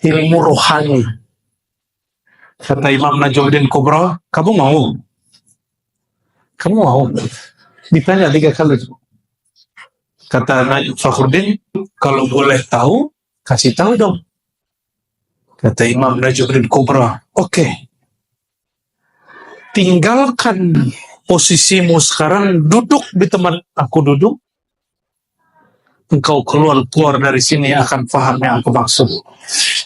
ilmu rohani. Kata Imam Najmuddin Kubra, kamu mau? Kamu mau? Ditanya 3 kali. Kata Fakhruddin, kalau boleh tahu, kasih tahu dong. Kata Imam Najmuddin Kubra, oke. Tinggalkan posisimu sekarang, duduk di tempat aku duduk. Engkau keluar dari sini akan paham yang aku maksud.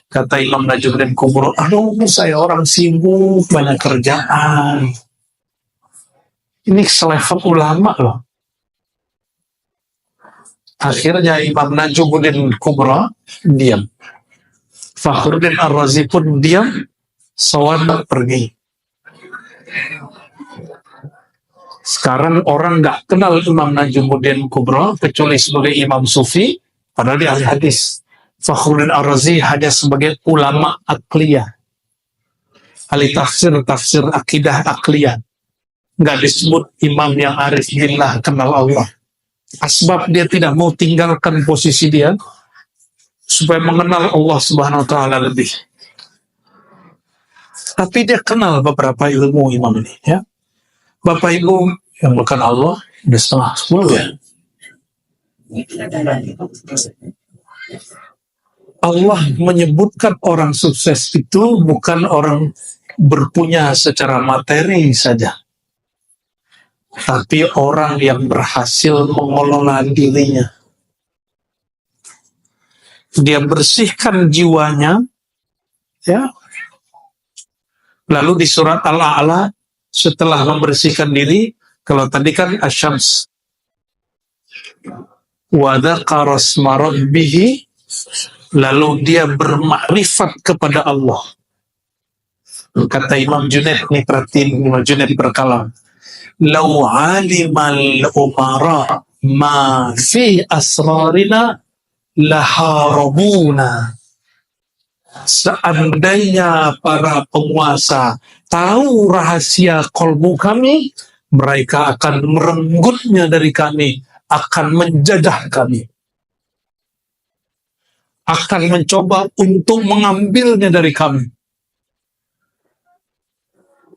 Kata Imam Najmuddin Kubra, aduh saya orang sibuk, banyak kerjaan. Ini selevel ulama loh. Akhirnya Imam Najmuddin Kubra diam. Fakhruddin Ar-Razi pun diam. Sawan pergi. Sekarang orang nggak kenal Imam Najmuddin Kubra kecuali sebagai Imam Sufi, padahal dia ahli hadis. Fakhruddin Ar-Razi hanya sebagai ulama akliyah, ahli tafsir akidah akliyah. Nggak disebut imam yang arif billah, kenal Allah. Asbab dia tidak mau tinggalkan posisi dia supaya mengenal Allah Subhanahu wa taala lebih. Tapi dia kenal beberapa ilmu imam ini, ya. Bapak Ibu yang bukan Allah, udah 9:30 ya. Allah menyebutkan orang sukses itu bukan orang berpunya secara materi saja, tapi orang yang berhasil mengelola dirinya. Dia bersihkan jiwanya, ya. Lalu di surat Al-A'la, setelah membersihkan diri, kalau tadi kan Asy-Syams, wa dzakara isma rabbih, lalu dia bermakrifat kepada Allah. Kata Imam Junaid, nih perhatiin, Imam Junaid berkalam, lau alimal umara ma fi asrarina laharabuna. Seandainya para penguasa tahu rahasia kolbu kami, mereka akan merenggutnya dari kami, akan menjajah kami, akan mencoba untuk mengambilnya dari kami.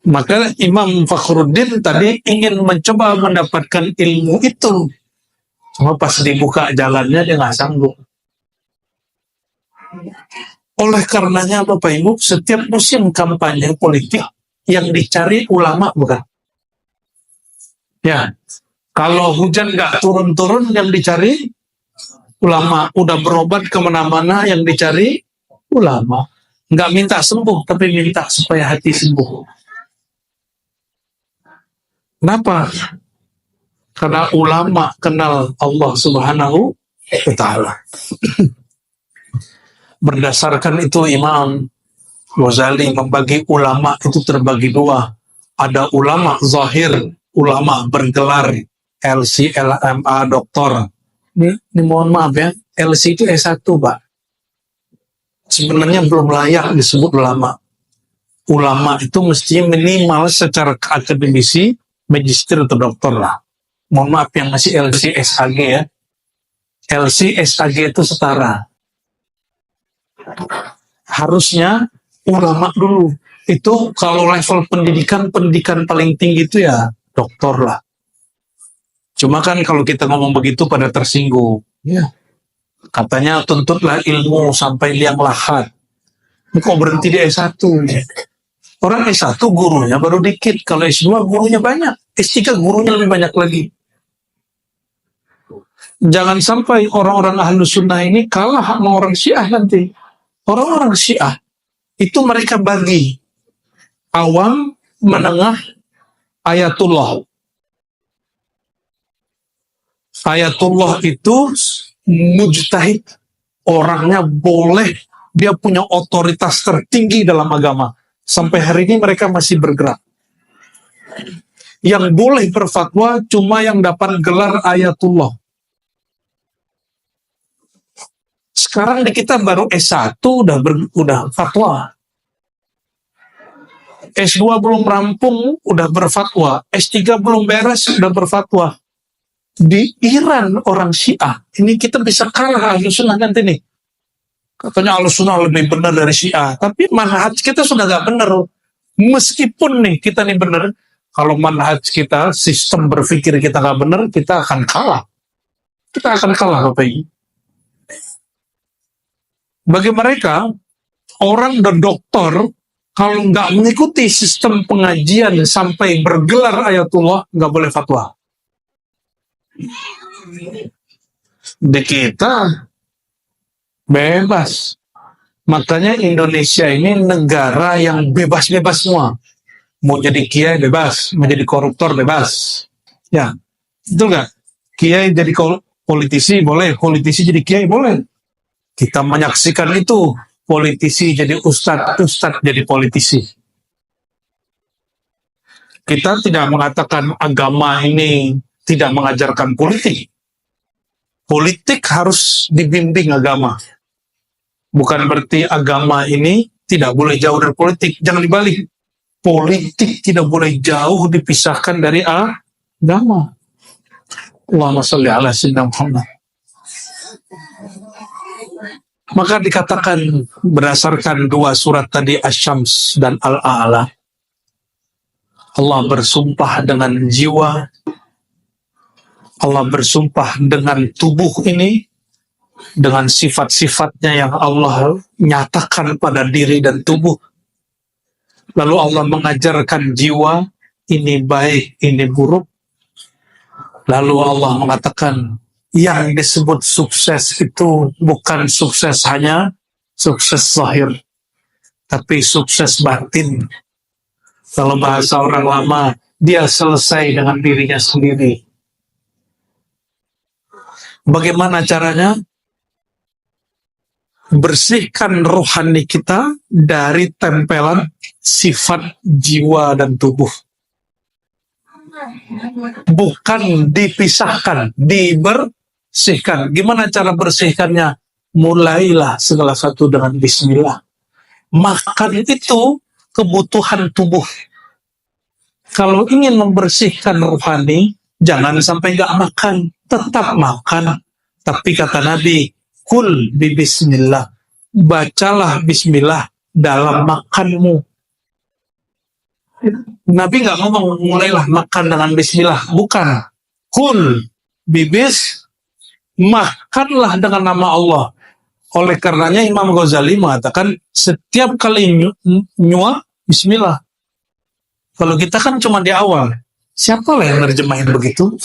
Maka Imam Fakhruddin tadi ingin mencoba mendapatkan ilmu itu, cuma pas dibuka jalannya dia nggak sanggup. Oleh karenanya Bapak Ibu, setiap musim kampanye politik yang dicari ulama bukan? Ya, kalau hujan nggak turun-turun yang dicari ulama. Udah berobat kemana-mana yang dicari ulama. Nggak minta sembuh, tapi minta supaya hati sembuh. Kenapa? Karena ulama kenal Allah Subhanahu wa ta'ala. Berdasarkan itu Imam Ghazali membagi ulama itu terbagi 2. Ada ulama zahir, ulama bergelar LC, LMA, doktor. Ini mohon maaf ya, LC itu S1 Pak. Sebenarnya belum layak disebut ulama. Ulama itu mesti minimal secara akademisi magister atau doktor lah. Mohon maaf yang masih LC, SAG ya. LC, SAG itu setara. Harusnya ulama dulu. Itu kalau level pendidikan paling tinggi itu ya doktor lah. Cuma kan kalau kita ngomong begitu pada tersinggung. Ya. Katanya tuntutlah ilmu sampai liang lahat. Ini kok berhenti di S1? Orang S1 gurunya baru dikit. Kalau S2 gurunya banyak. S3 gurunya lebih banyak lagi. Jangan sampai orang-orang Ahlus Sunnah ini kalah sama orang Syiah nanti. Orang-orang Syiah itu mereka bagi awam, menengah, ayatullah. Ayatullah itu mujtahid, orangnya boleh, dia punya otoritas tertinggi dalam agama. Sampai hari ini mereka masih bergerak. Yang boleh berfatwa cuma yang dapat gelar ayatullah. Sekarang di kita baru S1 udah fatwa. S2 belum rampung udah berfatwa. S3 belum beres udah berfatwa. Di Iran orang Syiah, ini kita bisa kalah Ahlussunnah nanti nih. Katanya Ahlussunnah lebih benar dari Syiah, tapi manhaj kita sudah gak benar. Meskipun nih kita nih benar, kalau manhaj kita, sistem berpikir kita gak benar, kita akan kalah. Kita akan kalah, Bapak Ibu. Bagi mereka, orang dan dokter, kalau nggak mengikuti sistem pengajian sampai bergelar ayatullah, nggak boleh fatwa. Di kita, bebas. Makanya Indonesia ini negara yang bebas-bebas semua. Mau jadi kiai bebas, mau jadi koruptor bebas. Ya, betul nggak? Kiai jadi politisi boleh, politisi jadi kiai boleh. Kita menyaksikan itu, politisi jadi ustadz, ustadz jadi politisi. Kita tidak mengatakan agama ini tidak mengajarkan politik. Politik harus dibimbing agama. Bukan berarti agama ini tidak boleh jauh dari politik. Jangan dibalik. Politik tidak boleh jauh dipisahkan dari agama. Allahumma sholli ala sayyidina Muhammad. Maka dikatakan berdasarkan dua surat tadi Asy-Syams dan Al-A'la, Allah bersumpah dengan jiwa, Allah bersumpah dengan tubuh ini, dengan sifat-sifatnya yang Allah nyatakan pada diri dan tubuh. Lalu Allah mengajarkan jiwa, ini baik, ini buruk. Lalu Allah mengatakan, yang disebut sukses itu bukan sukses hanya sukses zahir, tapi sukses batin. Kalau bahasa orang lama, dia selesai dengan dirinya sendiri. Bagaimana caranya? Bersihkan rohani kita dari tempelan sifat jiwa dan tubuh. Bukan dipisahkan, dibersihkan. Gimana cara bersihkannya? Mulailah segala satu dengan bismillah. Makan itu kebutuhan tubuh. Kalau ingin membersihkan rohani, jangan sampai nggak makan. Tetap makan. Tapi kata Nabi, kul bismillah. Bacalah bismillah dalam makanmu. Nabi nggak ngomong mulailah makan dengan bismillah, bukan. Kul bibis, makanlah dengan nama Allah. Oleh karenanya Imam Ghazali mengatakan setiap kali nyuap bismillah. Kalau kita kan cuma di awal, siapa lah yang nerjemahin begitu?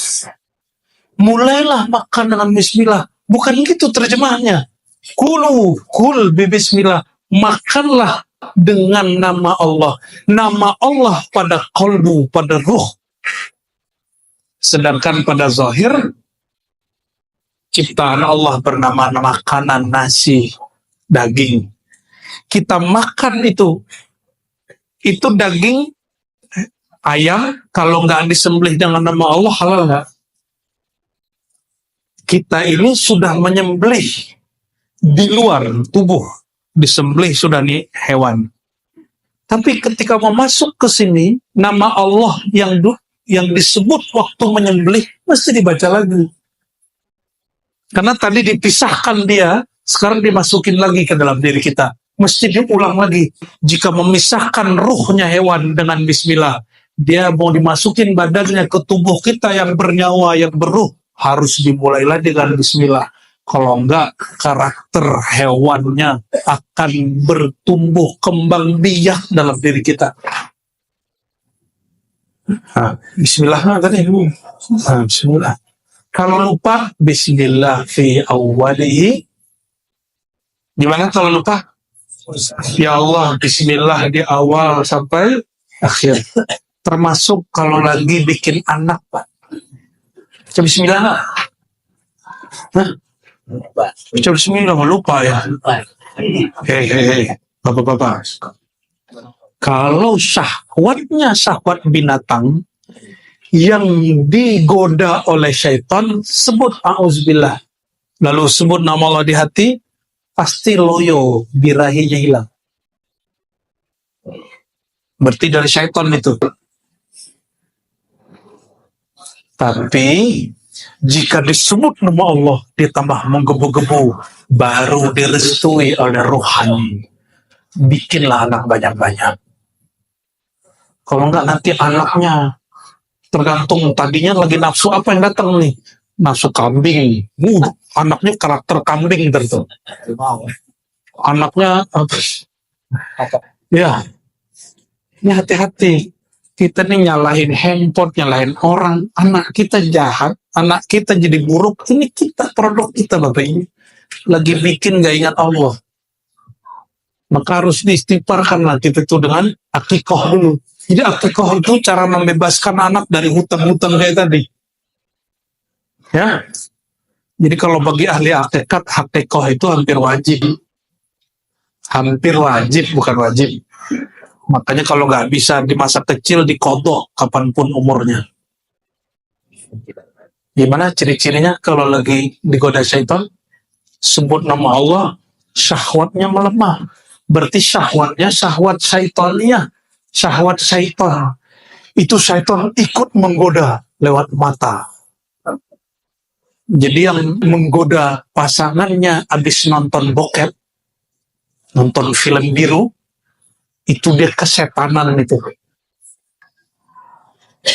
Mulailah makan dengan bismillah, bukan gitu terjemahannya. Kul bismillah, makanlah dengan nama Allah. Nama Allah pada qalbu, pada ruh. Sedangkan pada zahir, ciptaan Allah bernama makanan nasi, daging. Kita makan itu daging ayam, kalau nggak disembelih dengan nama Allah, halal nggak? Kita ini sudah menyembelih di luar tubuh. Disembelih sudah nih hewan. Tapi ketika mau masuk ke sini, nama Allah yang disebut waktu menyembelih mesti dibaca lagi. Karena tadi dipisahkan dia, sekarang dimasukin lagi ke dalam diri kita. Mesti diulang lagi. Jika memisahkan ruhnya hewan dengan bismillah, dia mau dimasukin badannya ke tubuh kita yang bernyawa, yang beruh, harus dimulai lagi dengan bismillah. Kalau enggak, karakter hewannya akan bertumbuh kembang biak dalam diri kita. Bismillah tadi. Bismillah. Kalau lupa, bismillah fi awwalihi. Gimana kalau lupa? Ya Allah, bismillah di awal sampai akhir. Termasuk kalau lagi bikin anak, Pak. Coba bismillah. Hah? Coba bismillah, lupa ya. Hei, bapak-bapak. Kalau syahwatnya syahwat binatang yang digoda oleh syaitan, sebut a'udzubillah. Lalu sebut nama Allah di hati, pasti loyo, birahinya hilang. Berarti dari syaitan itu. Tapi jika disebut nama Allah ditambah menggebu-gebu, baru direstui oleh rohani. Bikinlah anak banyak-banyak. Kalau enggak nanti anaknya tergantung tadinya lagi nafsu apa yang datang nih. Nafsu kambing. Anaknya karakter kambing terus. Anaknya ya. Ini hati-hati. Kita nih nyalahin handphone, nyalahin orang. Anak kita jahat, anak kita jadi buruk. Ini kita, produk kita Bapak ini. Lagi bikin gak ingat Allah. Maka harus diistighfarkan lah kita itu dengan akikoh dulu. Jadi akikoh itu cara membebaskan anak dari hutang-hutang kayak tadi. Ya. Jadi kalau bagi ahli hakikat, akikoh itu hampir wajib. Hampir wajib, bukan wajib. Makanya kalau nggak bisa di masa kecil dikodok kapanpun umurnya. Gimana ciri-cirinya kalau lagi digoda syaitan? Sebut nama Allah, syahwatnya melemah. Berarti syahwatnya syahwat syaitaniyah. Syahwat syaitan. Itu syaitan ikut menggoda lewat mata. Jadi yang menggoda pasangannya habis nonton bokep, nonton film biru, itu dia kesetanan itu.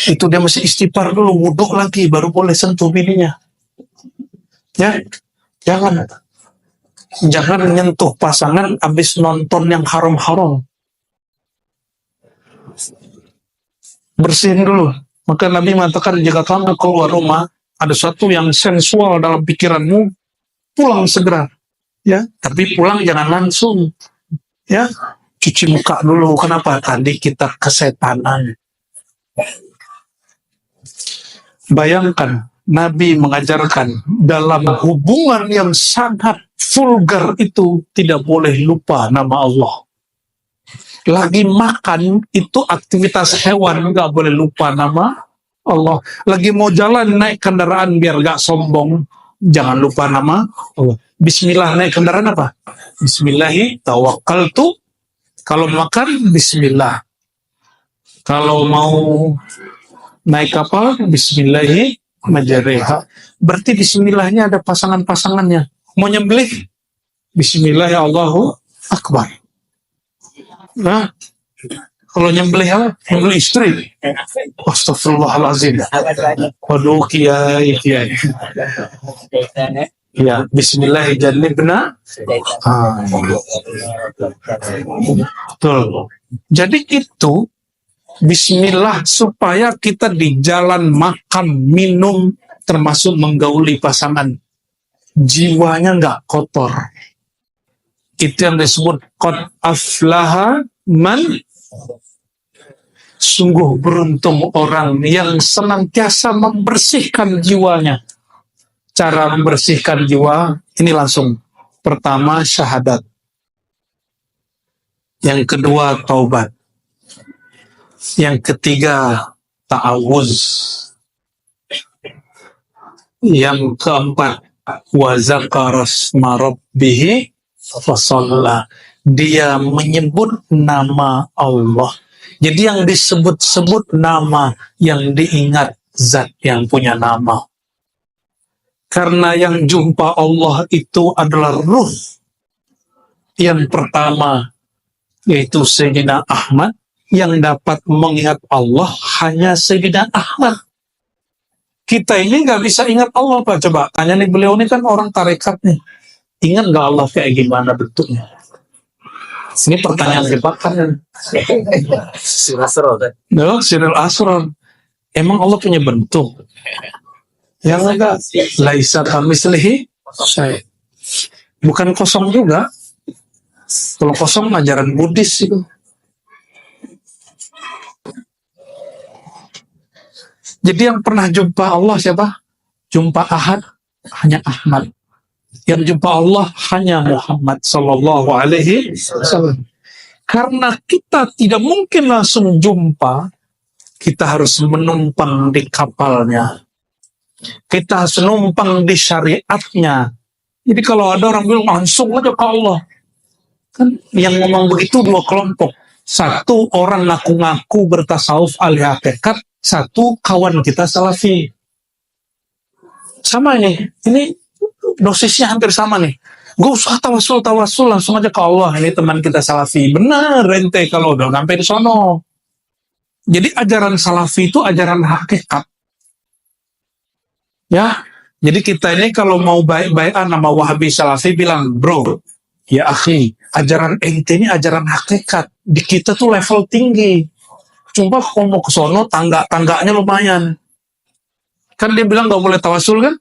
Itu dia mesti istighfar dulu, wudhu lagi, baru boleh sentuh bininya. Ya, jangan nyentuh pasangan habis nonton yang haram-haram. Bersihin dulu. Maka Nabi mengatakan jika kamu keluar rumah ada sesuatu yang sensual dalam pikiranmu, pulang segera. Ya, tapi pulang jangan langsung. Ya. Cuci muka dulu. Kenapa? Tadi kita kesetanan. Bayangkan, Nabi mengajarkan dalam hubungan yang sangat vulgar itu tidak boleh lupa nama Allah. Lagi makan, itu aktivitas hewan, nggak boleh lupa nama Allah. Lagi mau jalan naik kendaraan biar nggak sombong, jangan lupa nama Allah. Bismillah naik kendaraan apa? Bismillahi tawakkaltu. Kalau makan, bismillah. Kalau mau naik kapal, bismillahi majariha. Berarti bismillahnya ada pasangan-pasangannya. Mau nyembelih, bismillah ya Allahu akbar. Nah, kalau nyembelih apa? Nyembelih istri. Astagfirullahaladzim. Waduh, kiai. Ya, bismillahirrahmanirrahim. Betul. Jadi itu bismillah supaya kita di jalan makan, minum, termasuk menggauli pasangan. Jiwanya nggak kotor. Itu yang disebut qad aflaha man. Sungguh beruntung orang yang senantiasa membersihkan jiwanya. Cara membersihkan jiwa ini langsung. Pertama syahadat. Yang kedua taubat. Yang ketiga ta'awuz. Yang keempat wa zakara asma rabbih fasalla. Dia menyebut nama Allah. Jadi yang disebut-sebut nama, yang diingat zat yang punya nama. Karena yang jumpa Allah itu adalah ruh. Yang pertama, yaitu Sayyidina Ahmad. Yang dapat mengingat Allah hanya Sayyidina Ahmad. Kita ini nggak bisa ingat Allah, Pak. Coba tanya nih, beliau ini kan orang tarekat nih. Ingat nggak Allah kayak gimana bentuknya? Ini pertanyaan jebakan. Sirul Asrar. Emang Allah punya bentuk? Yang enggak, laisa kamitslihi syai'. Bukan kosong juga. Kalau kosong ajaran Buddhis itu. Jadi yang pernah jumpa Allah siapa? Jumpa Ahad hanya Ahmad. Yang jumpa Allah hanya Muhammad sallallahu alaihi wasallam. Karena kita tidak mungkin langsung jumpa, kita harus menumpang di kapalnya. Kita harus numpang di syariatnya Jadi kalau ada orang bilang langsung aja ke Allah, kan yang ngomong begitu dua kelompok. Satu orang ngaku-ngaku bertasawuf ahli hakikat, satu kawan kita salafi. Sama ini dosisnya hampir sama nih. Gak usah tawasul, langsung aja ke Allah. Ini teman kita salafi. Benar ente kalau udah sampai di sono. Jadi ajaran salafi itu ajaran hakikat. Ya, jadi kita ini kalau mau baik-baikan sama Wahabi salafi bilang, bro, ya akhi, ajaran ente ini ajaran hakikat. Di kita tuh level tinggi. Cuma kalau mau ke sono, tangganya lumayan. Kan dia bilang gak boleh tawasul kan?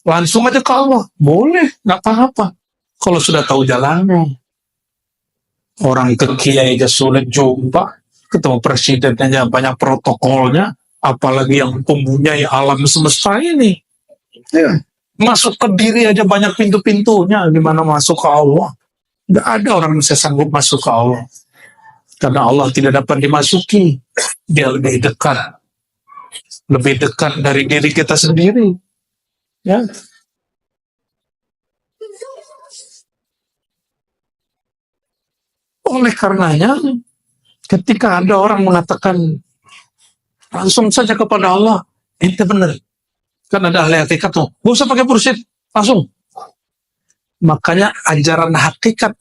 Langsung aja ke Allah. Boleh, gak apa-apa. Kalau sudah tahu jalannya. Orang ke kiai aja sulit jumpa. Ketemu presiden aja banyak protokolnya. Apalagi yang mempunyai alam semesta ini. Ya. Masuk ke diri aja banyak pintu-pintunya. Gimana masuk ke Allah? Gak ada orang yang bisa sanggup masuk ke Allah. Karena Allah tidak dapat dimasuki. Dia lebih dekat. Lebih dekat dari diri kita sendiri. Ya. Oleh karenanya, ketika ada orang mengatakan langsung saja kepada Allah, ente benar. Kan ada ahli hakikat tuh. Gak usah pakai pursid. Langsung. Makanya ajaran hakikat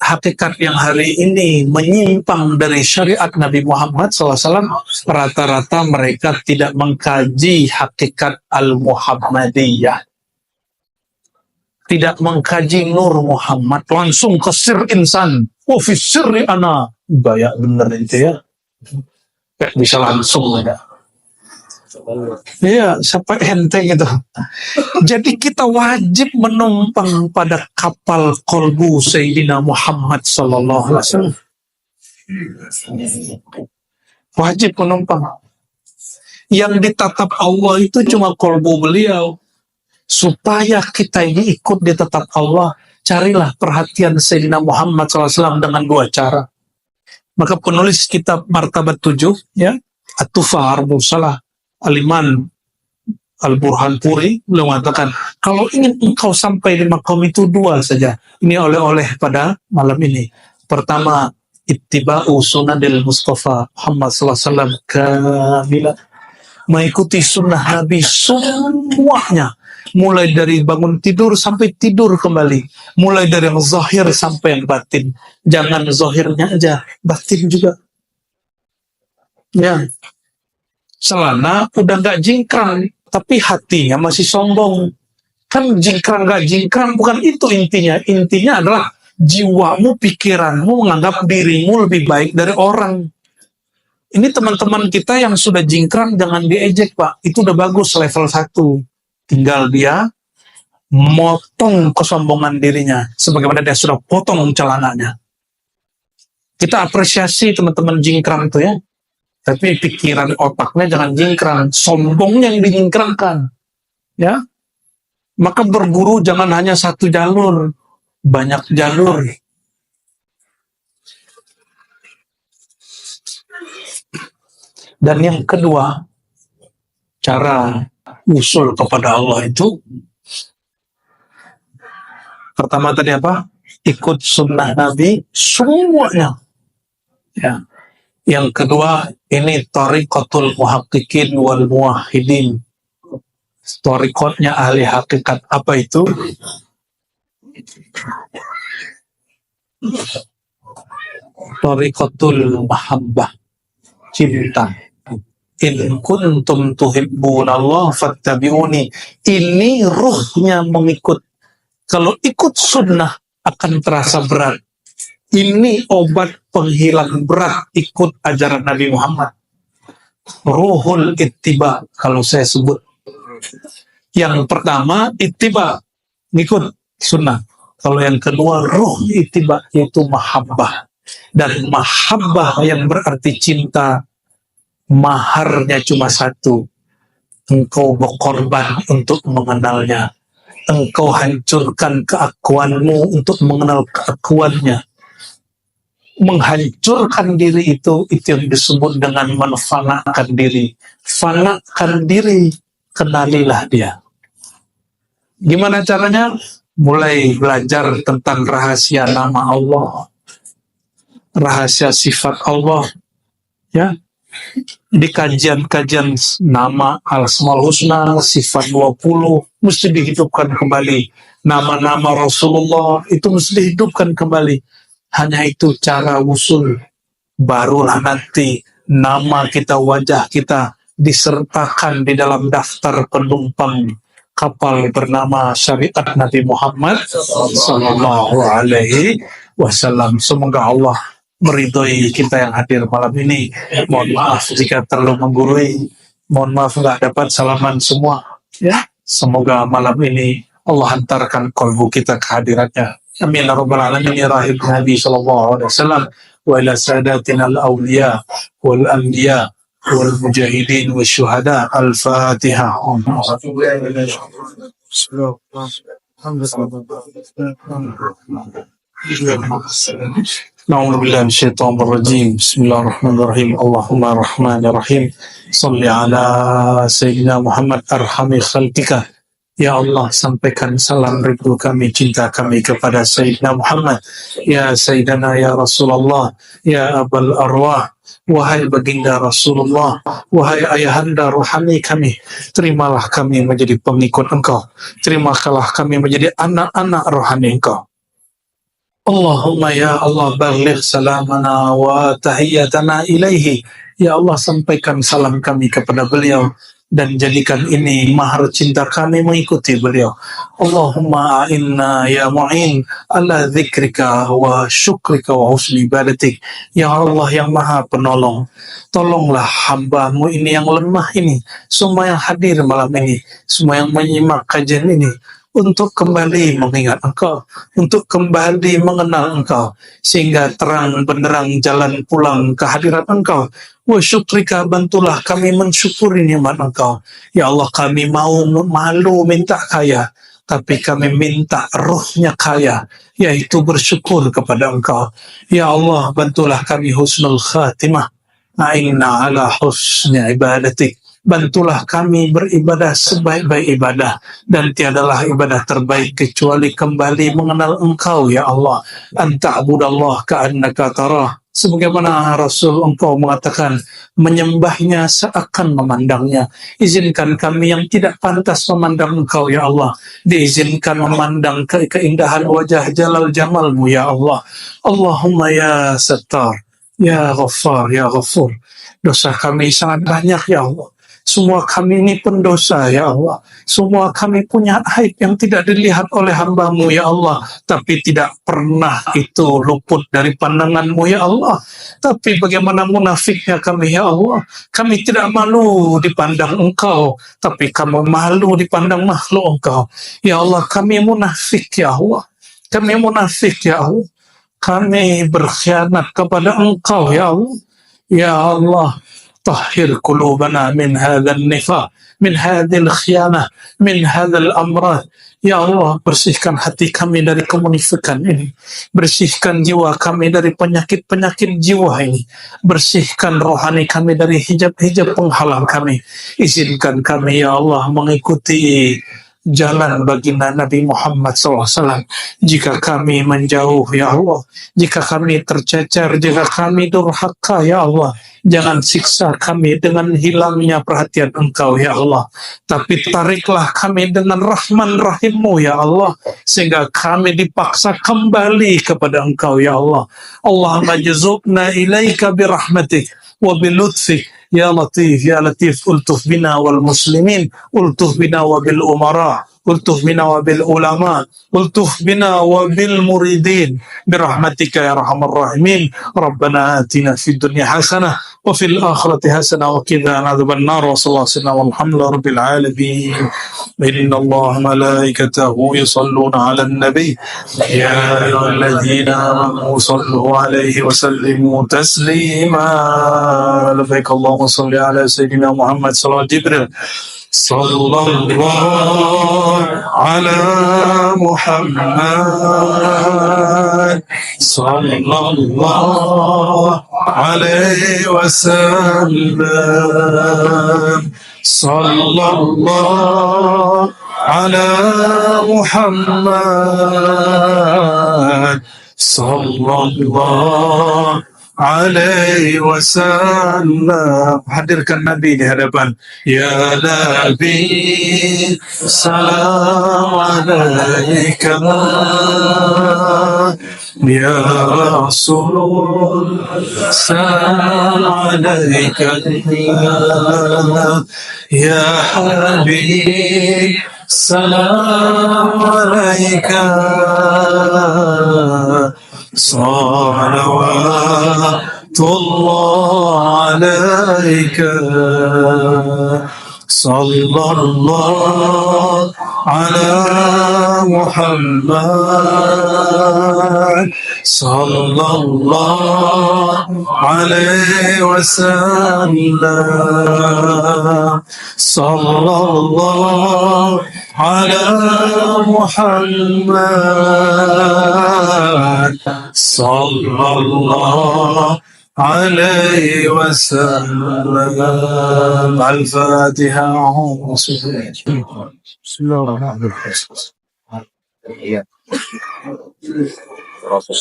yang hari ini menyimpang dari syariat Nabi Muhammad SAW, rata-rata mereka tidak mengkaji hakikat al-Muhammadiyah. Tidak mengkaji Nur Muhammad, langsung ke sir insan. Oh, fi sirri ana. Gaya bener itu ya. Kayak bisa langsung ya. Iya, sampai ente gitu. Jadi kita wajib menumpang pada kapal kolbu Sayyidina Muhammad sallallahu alaihi wasallam. Wajib menumpang. Yang ditatap Allah itu cuma kolbu beliau. Supaya kita ini ikut ditatap Allah, carilah perhatian Sayyidina Muhammad SAW dengan dua cara. Maka penulis kitab Martabat 7, ya, At-Tufah Ar-Mursalah, Al-Iman Al-Burhanpuri beliau mengatakan, kalau ingin engkau sampai di makam itu dua saja. Ini oleh-oleh pada malam ini. Pertama, ittiba'u sunadil Mustafa Muhammad SAW kamila. Mengikuti sunnah Nabi semuanya. Mulai dari bangun tidur sampai tidur kembali. Mulai dari yang zahir sampai yang batin. Jangan zahirnya aja, batin juga. Ya. Celana udah gak jingkrang, tapi hatinya masih sombong. Kan jingkrang gak jingkrang bukan itu intinya. Intinya adalah jiwamu, pikiranmu menganggap dirimu lebih baik dari orang. Ini teman-teman kita yang sudah jingkrang jangan diejek, Pak. Itu udah bagus level 1. Tinggal dia motong kesombongan dirinya. Sebagaimana dia sudah potong celananya. Kita apresiasi teman-teman jingkrang itu ya. Tapi pikiran otaknya jangan jingkrang. Sombongnya yang dijingkrangkan. Ya. Maka berburu jangan hanya satu jalur. Banyak jalur. Dan yang kedua, cara usul kepada Allah itu, pertama tadi apa? Ikut sunnah Nabi semuanya. Ya. Yang kedua, ini tariqatul muhaqqiqin wal muwahhidin. Tariqatnya ahli hakikat. Apa itu? Tariqatul mahabbah. Cinta. In kuntum tuhibbunallah fattabi'uni. Ini ruhnya mengikut. Kalau ikut sunnah akan terasa berat. Ini obat penghilang berat ikut ajaran Nabi Muhammad. Ruhul ittiba kalau saya sebut. Yang pertama ittiba, ngikut sunnah. Kalau yang kedua ruh ittiba, yaitu mahabbah. Dan mahabbah yang berarti cinta, maharnya cuma satu. Engkau berkorban untuk mengenalnya. Engkau hancurkan keakuanmu untuk mengenal keakuannya. Menghancurkan diri itu yang disebut dengan menfanakan diri. Fanakan diri, kenalilah dia. Gimana caranya? mulai belajar tentang rahasia nama Allah, rahasia sifat Allah, ya. Di kajian-kajian nama Al-Asmaul Husna, sifat 20, mesti dihidupkan kembali. Nama-nama Rasulullah itu mesti dihidupkan kembali. Hanya itu cara usul. Barulah nanti nama kita, wajah kita disertakan di dalam daftar penumpang kapal bernama syariat Nabi Muhammad Sallallahu Alaihi Wasallam. Semoga Allah meridhoi kita yang hadir malam ini. Mohon maaf jika terlalu menggurui. Mohon maaf nggak dapat salaman semua. Ya, semoga malam ini Allah hantarkan kalbu kita kehadirannya. Amin ya rabbal alamin ya rahib Nabi sallallahu alaihi wasallam wa ila sadatina al-awliya wal anbiya wal mujahidin wasyuhada. Al-Fatihah. Na'udzu billahi minasyaitonir rajim. Bismillahirrahmanirrahim. Allahumma rahmanir rahim. Shalli ala sayyidina Muhammad arhamil khalqika. Ya Allah, sampaikan salam ridho kami, cinta kami kepada Sayyidina Muhammad. Ya Sayyidana, ya Rasulullah, ya Abul Arwah. Wahai baginda Rasulullah, wahai ayahanda rohani kami, terimalah kami menjadi pengikut engkau. Terimalah kami menjadi anak-anak rohani engkau. Allahumma ya Allah baligh salamana wa tahiyyatana ilaihi. Ya Allah, sampaikan salam kami kepada beliau dan jadikan ini mahar cinta kami mengikuti beliau. Allahumma a'inna ya mu'in ala dzikrika wa syukrika wa husni ibadatik. Ya Allah yang maha penolong, tolonglah hamba-Mu ini yang lemah ini, semua yang hadir malam ini, semua yang menyimak kajian ini, untuk kembali mengingat Engkau, untuk kembali mengenal Engkau, sehingga terang benderang jalan pulang kehadiran Engkau. Wa syukrika, bantulah kami mensyukuri nikmat Engkau. Ya Allah, kami mau malu minta kaya, tapi kami minta rohnya kaya, yaitu bersyukur kepada Engkau. Ya Allah, bantulah kami husnul khatimah. A'inna ala husni ibadatik. Bantulah kami beribadah sebaik-baik ibadah, dan tiadalah ibadah terbaik kecuali kembali mengenal Engkau ya Allah. Anta'budallah ka'annaka tarah. Sebagaimana Rasul Engkau mengatakan, menyembahnya seakan memandangnya. Izinkan kami yang tidak pantas memandang Engkau ya Allah, diizinkan memandang keindahan wajah jalal jamalmu ya Allah. Allahumma ya Sattar, ya Ghaffar, ya Ghafur. Dosa kami sangat banyak ya Allah. Semua kami ini pendosa ya Allah. Semua kami punya aib yang tidak dilihat oleh hamba-Mu ya Allah, tapi tidak pernah itu luput dari pandangan-Mu ya Allah. Tapi bagaimana munafiknya kami ya Allah. Kami tidak malu dipandang Engkau, tapi kami malu dipandang makhluk Engkau. Ya Allah, kami munafik ya Allah. Kami munafik ya Allah. Kami berkhianat kepada Engkau ya Allah. Ya Allah, طهر قلوبنا من هذا النفاق، من هذه الخيانة، من هذا الأمراض. Ya Allah, bersihkan hati kami dari kemunafikan ini. Bersihkan jiwa kami dari penyakit-penyakit jiwa ini. Bersihkan rohani kami dari hijab-hijab penghalang kami. Izinkan kami ya Allah mengikuti jalan baginda Nabi Muhammad SAW. Jika kami menjauh ya Allah, jika kami tercecer, jika kami durhaka ya Allah, jangan siksa kami dengan hilangnya perhatian Engkau ya Allah, tapi tariklah kami dengan rahman rahimmu ya Allah, sehingga kami dipaksa kembali kepada Engkau ya Allah. Allahumma jazubna ilaika birahmatik wa bilutfik. Ya Latif, Ya Latif, ultuf bina wal muslimin, ultuf bina wa bil umara, ultuf bina wa bil ulama, ultuf bina wa bil muridin, birahmatika ya arhamar rahimin. Rabbana atina fid dunya hasanah wa fil akhirati hasanah wa qina adzaban nar. Wa sallallahu alaihi wa alhamdulillahi rabbil alamin. Inna Allah malaikatahu yusalluna 'alan nabi ya ayyuhalladzina amanu sallu 'alaihi wa sallimu taslima. Labbaik Allahumma صل على سيدنا محمد. صلى جبريل صلى الله على محمد صلى الله عليه وسلم صلى الله على محمد صلى الله alaihi wasallam. Hadirkan Nabi di hadapan. Ya Nabi, salam alaika. Ya Rasul, salam alaika. Ya Habib, salam alaika. صلوات الله عليك صلى الله على محمد صلى الله عليه وسلم صلى الله على محمد صلى الله عليه وسلم. الفاتحة. بسم الله الرحمن الرحيم.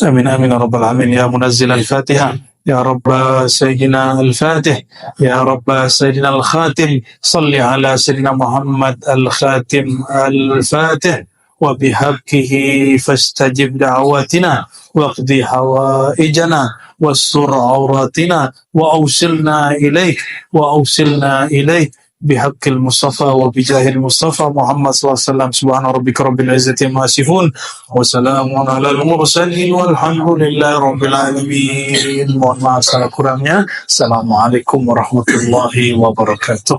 آمين آمين يا رب العالمين. يا منزل الفاتحة، يا رب سيدنا الفاتح، يا رب سيدنا الخاتم، صل على سيدنا محمد الخاتم الفاتح وبحقه فاستجب دعواتنا واقضي حوائجنا واستر عوراتنا وأوصلنا إليك بحق المصطفى وبجاه المصطفى محمد صلى الله عليه وسلم. سبحان ربك رب العزة عما يصفون وسلام على المرسلين والحمد لله رب العالمين. Mohon maaf salah kurangnya. Assalamualaikum warahmatullahi wabarakatuh.